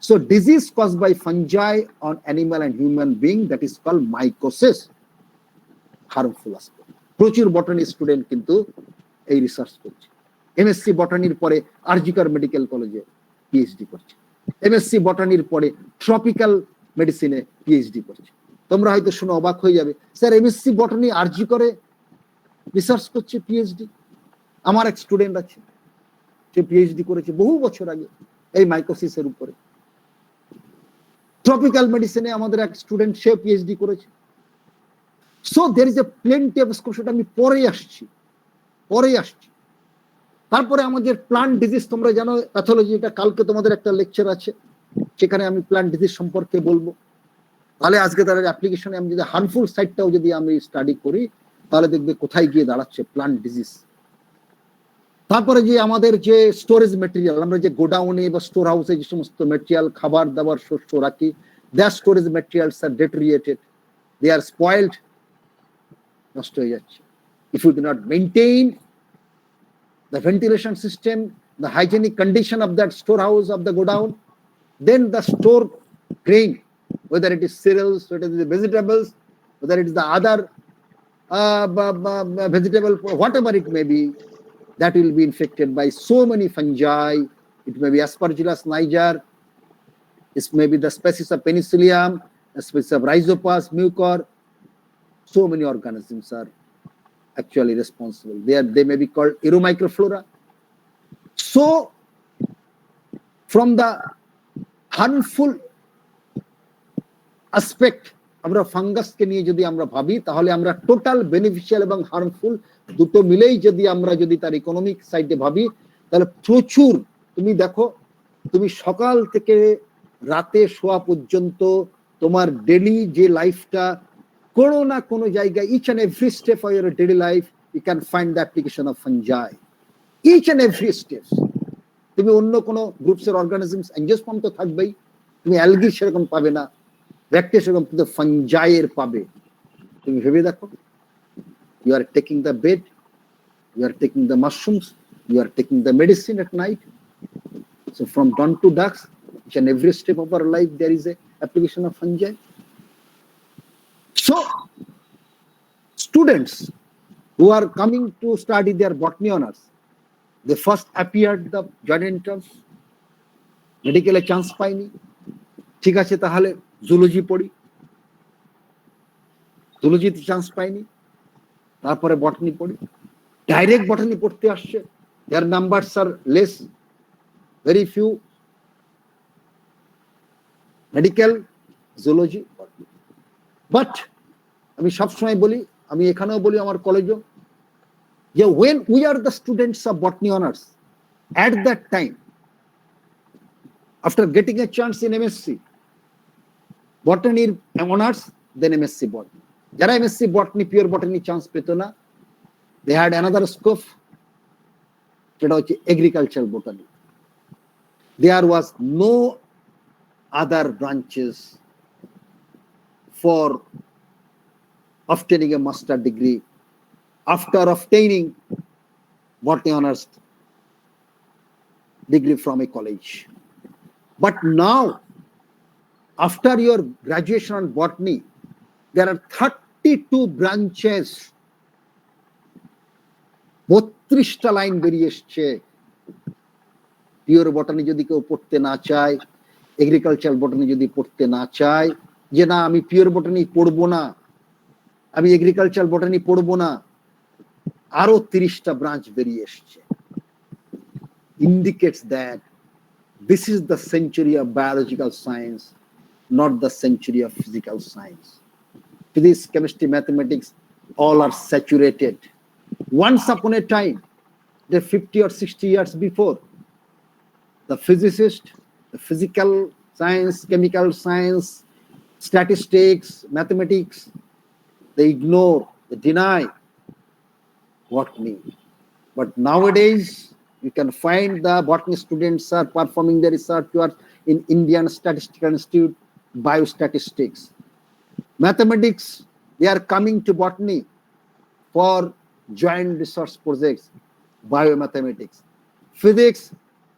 So disease caused by fungi on animal and human being, that is called mycosis. Harmful aspect. প্রচুর বটানি student কিন্তু এই research করছে। MSc বটানির পরে RG Kar medical কলেজে PhD করছে, MSc বটানির পরে tropical মেডিসিনে PhD করছে। তোমরা হয়তো শুনে অবাক হয়ে যাবে, স্যার এমএসসি বটানি আরজি করে রিসার্চ করছে, পিএইচডি। আমার এক স্টুডেন্ট আছে, সে পিএইচডি করেছে বহু বছর আগে এই মাইকোসিসের উপরে। ট্রপিক্যাল মেডিসিনে আমাদের এক স্টুডেন্ট, সে পিএইচডি করেছে। So there is a plenty of scope, সেটা আমি পরে আসছি। তারপরে আমাদের প্লান্ট ডিজিজ, তোমরা জানো প্যাথোলজি, এটা কালকে তোমাদের একটা লেকচার আছে, সেখানে আমি প্লান্ট ডিজিজ সম্পর্কে বলবো। তাহলে আজকে তার অ্যাপ্লিকেশনে আমি যদি হার্মফুল সাইডটাও যদি আমি স্টাডি করি, তাহলে দেখবে কোথায় গিয়ে দাঁড়াচ্ছে প্লান্ট ডিজিজ। তারপরে যে আমাদের যে স্টোরেজ মেটেরিয়াল, আমরা যে গোডাউনে বা স্টোর হাউসে যে সমস্ত মেটেরিয়াল, খাবার দাবার, শস্য রাখি, that storage materials are deteriorated, they are spoiled, নষ্ট হয়ে যাচ্ছে। If you do not maintain the ventilation system, the hygienic condition of that storehouse of the godown, then the store grain, whether it is cereals, whether it is vegetables, whether it is the other vegetable, whatever it may be, that will be infected by so many fungi. It may be Aspergillus niger, it may be the species of Penicillium, a species of Rhizopus, Mucor. So many organisms are actually responsible. They may be called aeromicroflora. So from the harmful aspect, আমরা ফাঙ্গাসকে নিয়ে যদি আমরা ভাবি, তাহলে আমরা total beneficial এবং harmful দুটো মিলেই যদি তার ইকোনমিক সাইডে ভাবি, তাহলে প্রচুর। তুমি দেখো, তুমি সকাল থেকে রাতে শোয়া পর্যন্ত তোমার ডেলি যে লাইফটা কোনো না কোনো জায়গায়, each and every step of your daily life, you can find the application of fungi. Each and every step. তুমি অন্য কোনো গ্রুপসের অর্গানিজমস অ্যাঞ্জিওস্পার্ম তো থাকবেই, তুমি অ্যালগি সেরকম পাবে না, ব্যাকটেরিয়া সেরকম, কিন্তু ফাঞ্জাইয়ের পাবে। তুমি ভেবে দেখো, you are taking the bed, you are taking the mushrooms, you are taking the medicine at night. So from dawn to dusk, each and every step of our life, there is a application of fungi. So students who are coming to study their botany honors, they first appeared the joint entrance, মেডিকেলে chance পাইনি, ঠিক আছে তাহলে zoology পড়ি, জুলজিতে chance পাইনি, তারপরে botany পড়ি, direct botany পড়তে আসছে, their numbers are less, very few, medical, zoology, botany. But আমি সবসময় বলি, আমি এখানেও বলি, আমার কলেজেও, যে when we are the students of botany honors, at that time, after getting a chance in MSc, botany honors, then MSc botany. যারা MSc botany, pure botany chance পেত না, they had another scope, যেটা হচ্ছে agricultural botany. There was no other branches for obtaining a master degree after obtaining botany honors degree from a college. But now, after your graduation on botany, there are 32 branches, 32টা line বেরিয়ে এসছে। Pure বটানি যদি কেউ পড়তে না চায়, agriculture বটানি যদি পড়তে না চায়, যে না আমি পিওর বটানি পড়বো না, আমি এগ্রিকালচার বটানি পড়বো না, আরো 30টা ব্রাঞ্চ বেরিয়ে এসছে। Indicates that this is the century of biological science, not the century of physical science. Physics, chemistry, mathematics, all are saturated. Once upon a time, the 50 or 60 years before, the physicist, the physical science, chemical science, statistics, mathematics, they ignore, they deny botany. But nowadays, you can find the botany students are performing their research work in Indian Statistical Institute, biostatistics. Mathematics, they are coming to botany for joint research projects, biomathematics. Physics,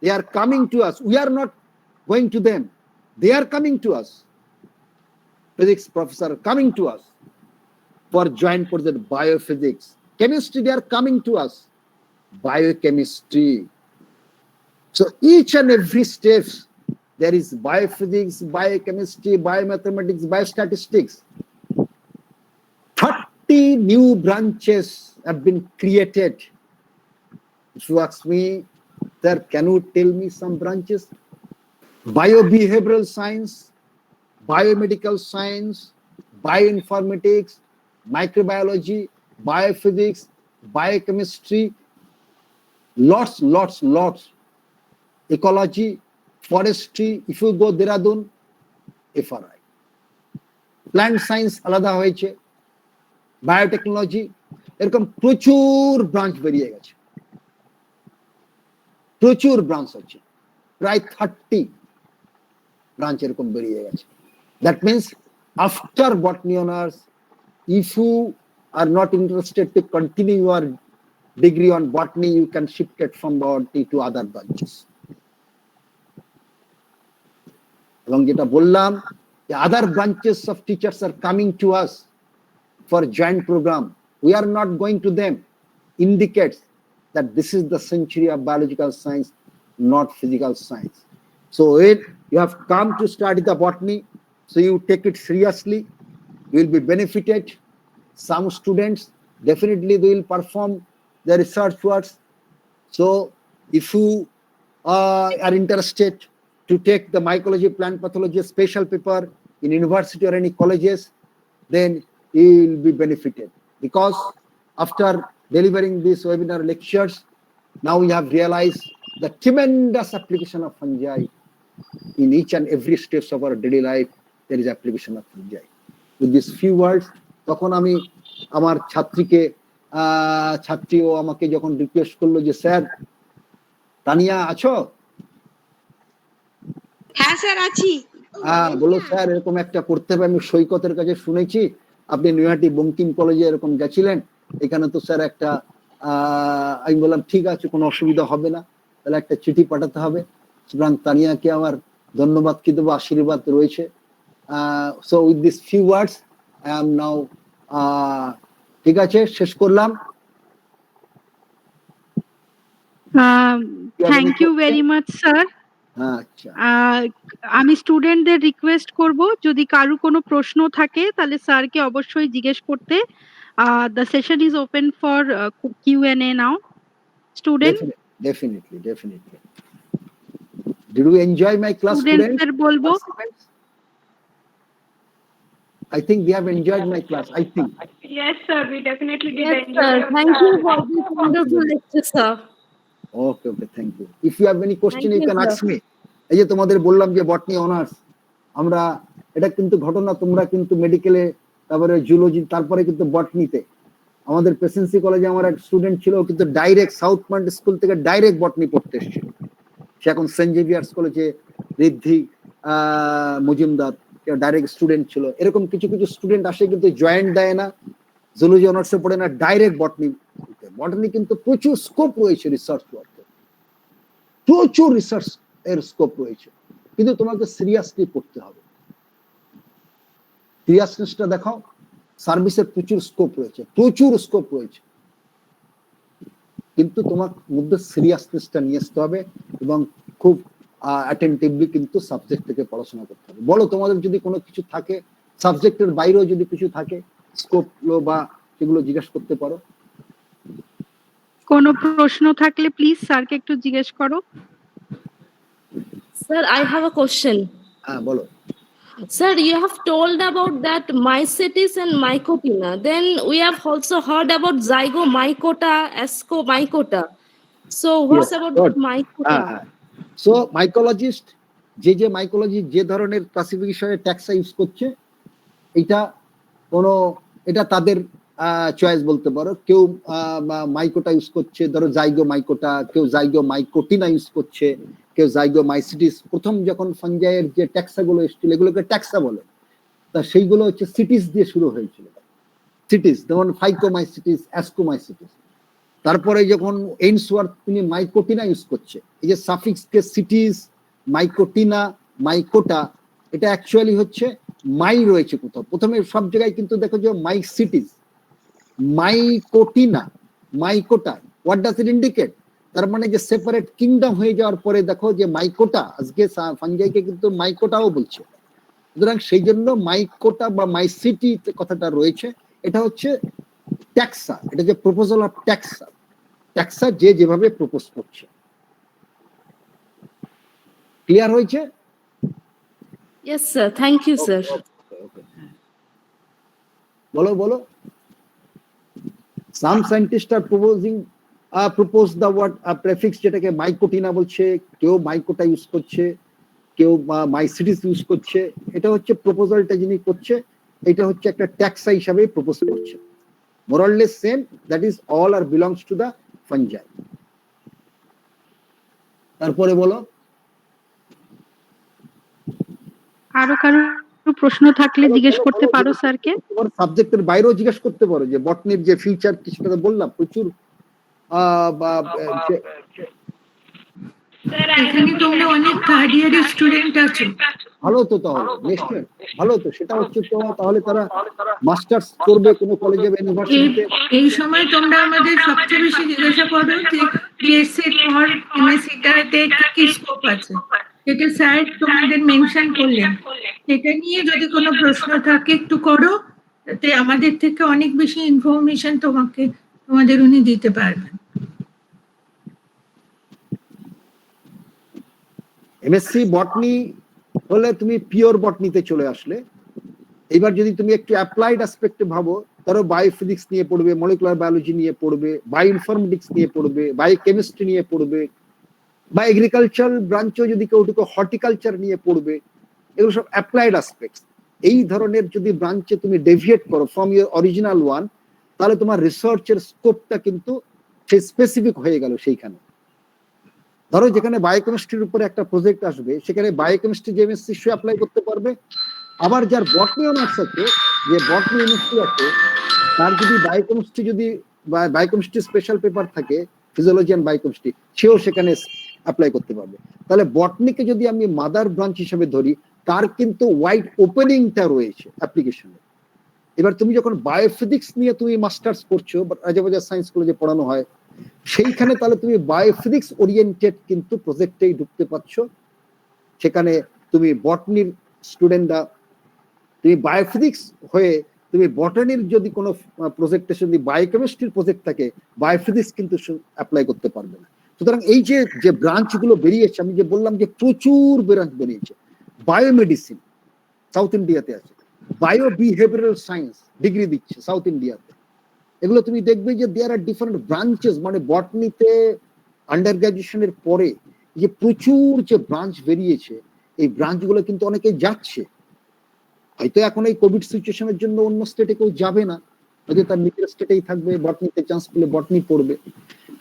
they are coming to us. We are not going to them. They are coming to us. Physics professor are coming to us for joint project biophysics. Chemistry, they are coming to us. Biochemistry. So each and every step, there is biophysics, biochemistry, biomathematics, biostatistics. 30 new branches have been created. If you ask me, sir, can you tell me some branches? Biobehavioral science, biomedical science, bioinformatics, microbiology, biophysics, biochemistry, lots. Ecology, forestry, if you go Dehradun, FRI. Plant science আলাদা হয়েছে, biotechnology, এরকম প্রচুর branch বেরিয়ে গেছে, প্রচুর branch আছে, প্রায় 30 branch এরকম বেরিয়ে গেছে। That means after botany honors, if you are not interested to continue your degree on botany, you can shift it from botany to other branches. এবং যেটা বললাম, the other branches of teachers are coming to us for joint program. We are not going to them. Indicates that this is the century of biological science, not physical science. So if you have come to study the botany, so you take it seriously, you will be benefited. Some students, definitely they will perform their research works. So if you are interested to take the mycology, plant pathology special paper in university or any colleges, then you will be benefited. Because after delivering these webinar lectures, now we have realized the tremendous application of fungi in each and every steps of our daily life. There is application of fungi. With these few words, তখন আমি আমার ছাত্রীও আমাকে যখন request করলো যে sir Tania আছো, হ্যাঁ sir আছি। বলো স্যার এরকম একটা করতে হবে, আমি সৈকতের কাছে শুনেছি আপনি নৈহাটি বঙ্কিম কলেজে এরকম গেছিলেন, এখানে তো স্যার একটা আমি বললাম ঠিক আছে কোনো অসুবিধা হবে না, তাহলে একটা চিঠি পাঠাতে হবে। সুতরাং তানিয়াকে আমার ধন্যবাদ কি দেবো, আশীর্বাদ রয়েছে। So with this few words I am now, ঠিক আছে শেষ করলাম। Thank you very much sir. আচ্ছা, আমি স্টুডেন্টদের রিকোয়েস্ট করব যদি কারো কোনো প্রশ্ন থাকে তাহলে স্যারকে অবশ্যই জিজ্ঞেস করতে। The session is open for Q&A now. Student, definitely. Did you enjoy my class, students? স্টুডেন্টদের বলবো I think they have enjoyed my class, I think. Yes, sir. We definitely did Yes, enjoy sir. your Thank class. you for this wonderful lecture, sir. Okay, thank you. If you have any question, Thank you you, can sir. ask me. এই যে তোমাদের বললাম যে botany honours, আমরা এটা কিন্তু ঘটনা, তোমরা কিন্তু মেডিকেলে, তারপরে জুলজি, তারপরে কিন্তু বটনিতে। আমাদের প্রেসিডেন্সি কলেজে আমার এক স্টুডেন্ট ছিল, কিন্তু ডাইরেক্ট সাউথ পয়েন্ট স্কুল থেকে ডাইরেক্ট বটনি পড়তে এসেছিল। সে এখন সেন্ট জেভিয়ার্স কলেজে ঋদ্ধি মজুমদার ডাইরেক্ট স্টুডেন্ট ছিল। এরকম কিছু কিছু স্টুডেন্ট আসে কিন্তু জয়েন্ট দেয় না, জুলজি অনার্সে পড়ে না, ডাইরেক্ট বটনি। বটনি কিন্তু প্রচুর স্কোপ রয়েছে রিসার্চ ওয়ার্কে, প্রচুর রিসার্চ এর স্কোপ রয়েছে, কিন্তু তোমাকে সিরিয়াসলি পড়তে হবে। সিরিয়াসনেসটা দেখাও, সার্ভিসের প্রচুর স্কোপ রয়েছে, কিন্তু তোমার মধ্যে সিরিয়াসনেসটা নিয়ে আসতে হবে এবং খুব অ্যাটেন্টিভলি কিন্তু সাবজেক্ট থেকে পড়াশোনা করতে হবে। বলো তোমাদের যদি কোনো কিছু থাকে, সাবজেক্টের বাইরেও যদি কিছু থাকে স্কোপ বা সেগুলো জিজ্ঞাসা করতে পারো। কোনো প্রশ্ন থাকলে প্লিজ স্যারকে একটু জিজ্ঞেস করো। Sir, I have a question. হ্যাঁ বলো। Sir, you have told about that mycetes and mycotina. Then we have also heard about zygomycota, ascomycota. So what's Yes, about good. mycota? So mycologist যে mycology যে ধরনের ক্লাসিফিকেশনে ট্যাক্সা use করছে, এটা তাদের choice বলতে পারো। কেউ মাইকোটা ইউজ করছে, ধরো জাইগোমাইকোটা, কেউ জাইগোমাইকোটিনা ইউজ করছে, কেউ জাইগোমাইসিটিস। প্রথম যখন ফানজাইয়ের যে ট্যাক্সাগুলো এসেছিল এগুলোকে ট্যাক্সা বলে, তা সেইগুলো হচ্ছে সিটিস দিয়ে শুরু হয়েছিল। সিটিস যেমন ফাইকোমাইসিটিস, অ্যাসকোমাইসিটিস। তারপরে যখন এইনসওয়ার্থ তিনি মাইকোটিনা ইউজ করছে, এই যে সাফিক্স কে সিটিস, মাইকোটিনা, মাইকোটা, এটা অ্যাকচুয়ালি হচ্ছে মাই রয়েছে কোথাও প্রথমে, সব জায়গায় কিন্তু দেখো যে মাইসিটিস, মাইকোটিনা, মাইকোটা, হোয়াট ডাজ ইট ইন্ডিকেট? তার মানে যে সেপারেট কিংডম হয়ে যাওয়ার পরে দেখো যে মাইকোটা, আজকে ফানজাইকে কিন্তু মাইকোটাও বলছে। সুতরাং সেই জন্য মাইকোটা বা মাইসিটি কথাটা রয়েছে, এটা হচ্ছে ট্যাক্সা, এটা যে প্রপোজাল অফ ট্যাক্সা যে যেভাবে প্রপোজ করছে। ক্লিয়ার হয়েছে? Yes, sir. Thank you, sir. বলো। Some scientists are propose the word prefix যেটাকে মাইকোটিনা বলছে, কেউ মাইকোটা ইউজ করছে, কেউ মাইসিটিস ইউজ করছে। এটা হচ্ছে প্রপোজালটা যিনি করছে, এটা হচ্ছে একটা ট্যাক্সা হিসাবে প্রপোজ করছে। More or less same, that is all are belongs to the fungi. তারপরে বলো। আরো কারো প্রশ্ন থাকলে জিজ্ঞেস করতে পারো স্যারকে। তোমার সাবজেক্টের বাইরেও জিজ্ঞেস করতে পারো, যে বটনির যে ফিউচার কি সেটা বললাম, প্রচুর এখানে তোমরা অনেক থার্ড ইয়ারের স্টুডেন্ট আছো। ভালো তো, তাহলে নেক্সট ভালো তো, সেটা হচ্ছে তো তাহলে তারা মাস্টার্স করবে কোনো কলেজে বা ইউনিভার্সিটিতে। এই সময় তোমরা আমাদের সবচেয়ে বেশি জিজ্ঞাসা করো যে বিএসসি এর পর এমএসসিটাতে কি স্কোপ আছে, এটা স্যার তোমাদের মেনশন করলেন। এটা নিয়ে যদি কোনো প্রশ্ন থাকে একটু করো, তাতে আমাদের থেকে অনেক বেশি ইনফরমেশন তোমাদের উনি দিতে পারবেন। এমএসসি বটনি হলে তুমি পিওর বটনিতে চলে আসলে। এবার যদি তুমি একটু অ্যাপ্লাইড অ্যাসপেক্টে ভাবো, ধরো বায়োফিজিক্স নিয়ে পড়বে, মলিকুলার বায়োলজি নিয়ে পড়বে, বায়োইনফরমেটিক্স নিয়ে পড়বে, বায়োকেমিস্ট্রি নিয়ে পড়বে, বা এগ্রিকালচারাল ব্রাঞ্চও যদি কেউ হর্টিকালচার নিয়ে পড়বে, এগুলো সব অ্যাপ্লাইড অ্যাসপেক্টস। এই ধরনের যদি ব্রাঞ্চে তুমি ডেভিয়েট করো ফ্রম ইউর অরিজিনাল ওয়ান, তাহলে তোমার রিসার্চের স্কোপটা কিন্তু সেই স্পেসিফিক হয়ে গেল সেইখানে। ধরো যেখানে বায়োকেমিস্ট্রির উপরে একটা প্রজেক্ট আসবে, সেখানে বায়োকেমিস্ট্রি যে এমএসসি সে অ্যাপ্লাই করতে পারবে। আবার যার বটনি অনার্স আছে, যে বটনি এমএসসি আছে, তার যদি বায়োকেমিস্ট্রি যদি বায়োকেমিস্ট্রি স্পেশাল পেপার থাকে, ফিজিওলজি অ্যান্ড বায়োকেমিস্ট্রি, সেও সেখানে অ্যাপ্লাই করতে পারবে। তাহলে বটনিকে যদি আমি মাদার ব্রাঞ্চ হিসেবে ধরি, তার কিন্তু ওয়াইড ওপেনিংটা রয়েছে অ্যাপ্লিকেশনে। এবার তুমি যখন বায়োফিজিক্স নিয়ে তুমি মাস্টার্স করছো, রাজাবাজার সায়েন্স কলেজে পড়ানো হয়, সেইখানে তাহলে তুমি বায়োফিজিক্স ওরিয়েন্টেড কিন্তু প্রজেক্টেই ঢুকতে পারছো। সেখানে তুমি বটনির স্টুডেন্টরা, তুমি বায়োফিজিক্স হয়ে তুমি বটানির যদি কোনো প্রজেক্টে যদি বায়োকেমিস্ট্রির প্রজেক্ট থাকে, বায়োফিজিক্স কিন্তু অ্যাপ্লাই করতে পারবে না। সুতরাং এই যে ব্রাঞ্চগুলো বেরিয়েছে, আমি যে বললাম যে প্রচুর ব্রাঞ্চ বেরিয়েছে। বায়োমেডিসিন সাউথ ইন্ডিয়াতে আছে, বায়ো বিহেভিয়ারাল সায়েন্স ডিগ্রি দিচ্ছে সাউথ ইন্ডিয়াতে। এগুলো তুমি দেখবে যে দেয়ার আর ডিফারেন্ট ব্রাঞ্চেস, মানে বটনিতে আন্ডার গ্রাজুয়েশনের পরে যে প্রচুর যে ব্রাঞ্চ বেরিয়েছে, এই ব্রাঞ্চগুলো কিন্তু অনেকে যাচ্ছে। হয়তো এখন এই কোভিড সিচুয়েশনের জন্য অন্য স্টেটে কেউ যাবে না, হয়তো তার নিজের স্টেটেই থাকবে, বটনিতে চান্স পেলে বটনি পড়বে।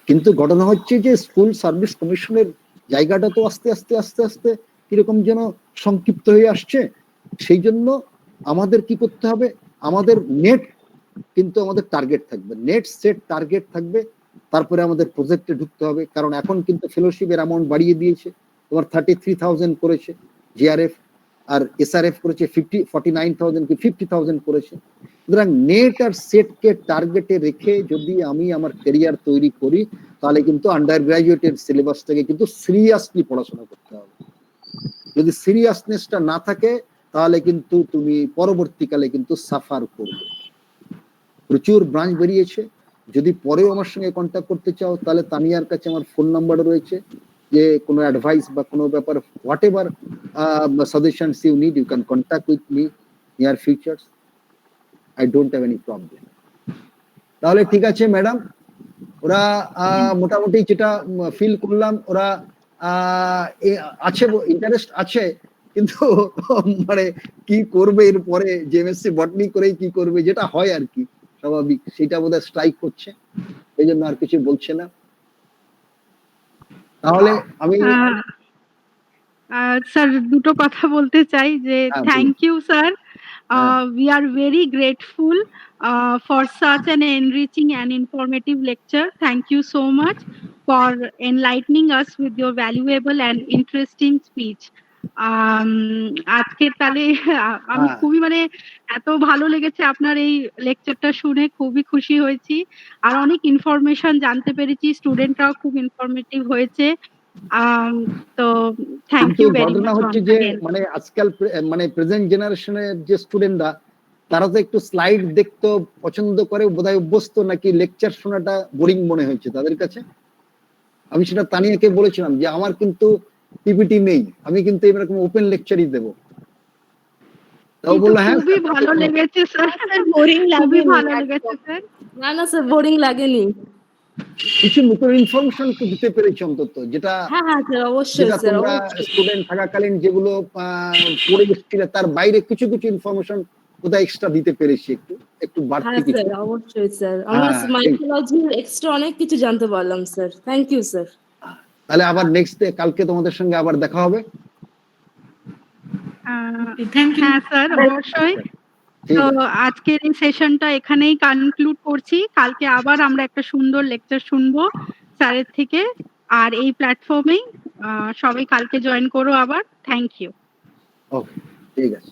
কিন্তু ঘটনা হচ্ছে যে স্কুল সার্ভিস কমিশনের জায়গাটা তো আস্তে আস্তে আস্তে আস্তে কিরকম যেন সংক্ষিপ্ত হয়ে আসছে। সেই জন্য আমাদের কি করতে হবে, আমাদের নেট কিন্তু আমাদের টার্গেট থাকবে, নেট সেট টার্গেট থাকবে, তারপরে আমাদের প্রজেক্টে ঢুকতে হবে। কারণ এখন কিন্তু ফেলোশিপের অ্যামাউন্ট বাড়িয়ে দিয়েছে, তোমার 33,000 করেছে জিআরএফ, আর এসআরএফ করেছে 49,000 কি 50,000 করেছে। সুতরাং নেট আর সেটকে টার্গেটে রেখে যদি আমি আমার ক্যারিয়ার তৈরি করি, তাহলে কিন্তু আন্ডার গ্রাজুয়েটের সিলেবাসটাকে কিন্তু সিরিয়াসলি পড়াশোনা করতে হবে। যদি সিরিয়াসনেসটা না থাকে, তাহলে কিন্তু তুমি পরবর্তীকালে কিন্তু সাফার করবে। প্রচুর ব্রাঞ্চ বেরিয়েছে। যদি পরেও আমার সঙ্গে কন্ট্যাক্ট করতে চাও, তাহলে তানিয়ার কাছে আমার ফোন নাম্বার রয়েছে, যে কোনো অ্যাডভাইস বা কোনো ব্যাপার, whatever suggestions you need, you can contact with me near future. I don't have any problem. তাহলে ঠিক আছে ম্যাডাম, ওরা মোটামুটি যেটা ফিল করলাম, ওরা আছে, ইন্টারেস্ট আছে, কিন্তু মানে কি করবে এর পরে, যে এমএসসি বটনি করেই কি করবে, যেটা হয় আর কি স্বাভাবিক, সেটা বোধহয় স্ট্রাইক করছে, এই জন্য আর কিছু বলছে না। তাহলে আমি স্যার দুটো কথা বলতে চাই যে thank you sir, we are very grateful for such an enriching and informative lecture. Thank you so much for enlightening us with your valuable and interesting speech. আজকে তাহলে আমি খুবই মানে এত ভালো লেগেছে আপনার এই লেকচারটা শুনে, খুবই খুশি হয়েছি, আর অনেক ইনফরমেশন জানতে পেরেছি, স্টুডেন্টরাও খুব ইনফরমেটিভ হয়েছে। তো থ্যাংক ইউ ভেরি ঘটনা মাচ। হচ্ছে যে মানে আজকাল মানে প্রেজেন্ট জেনারেশনের যে স্টুডেন্টরা, তারা তো একটু স্লাইড দেখতে পছন্দ করে, বোধহয় অভ্যস্ত, নাকি লেকচার শোনাটা বোরিং মনে হয়েছে তাদের কাছে। আমি সেটা তানিয়াকে বলেছিলাম যে আমার কিন্তু পিপিটি নেই, আমি কিন্তু এরকম ওপেন লেকচারই দেবো। তাও বললো হ্যাঁ খুবই ভালো লেগেছে স্যার, বোরিং খুবই লাগেনি ভালো লেগেছে স্যার। না না স্যার, বোরিং লাগেনি। কিছু নতুন ইনফরমেশন তো দিতে পেরেছি অন্তত, যেটা হ্যাঁ হ্যাঁ স্যার, অবশ্যই যেটা স্যার, তোমরা স্টুডেন্ট থাকাকালীন যেগুলো পড়ে এসেছিলে, তার বাইরে কিছু কিছু ইনফরমেশন কোথায় এক্সট্রা দিতে পেরেছি, একটু একটু বাড়তি হ্যাঁ কিছু। স্যার, অবশ্যই স্যার, আমরা মাইকোলজির এক্সট্রা অনেক কিছু জানতে পারলাম স্যার। Thank you sir. তাহলে আবার নেক্সট ডে কালকে তোমাদের সঙ্গে আবার দেখা হবে। Thank you. হ্যাঁ স্যার, অবশ্যই। ঠিক তো আছে। আজকের এই সেশনটা এখানেই কনক্লুড করছি। কালকে আবার আমরা একটা সুন্দর লেকচার শুনবো স্যারের থেকে, আর এই প্ল্যাটফর্মেই সবাই কালকে জয়েন করো আবার। Thank you. ওকে, ঠিক আছে।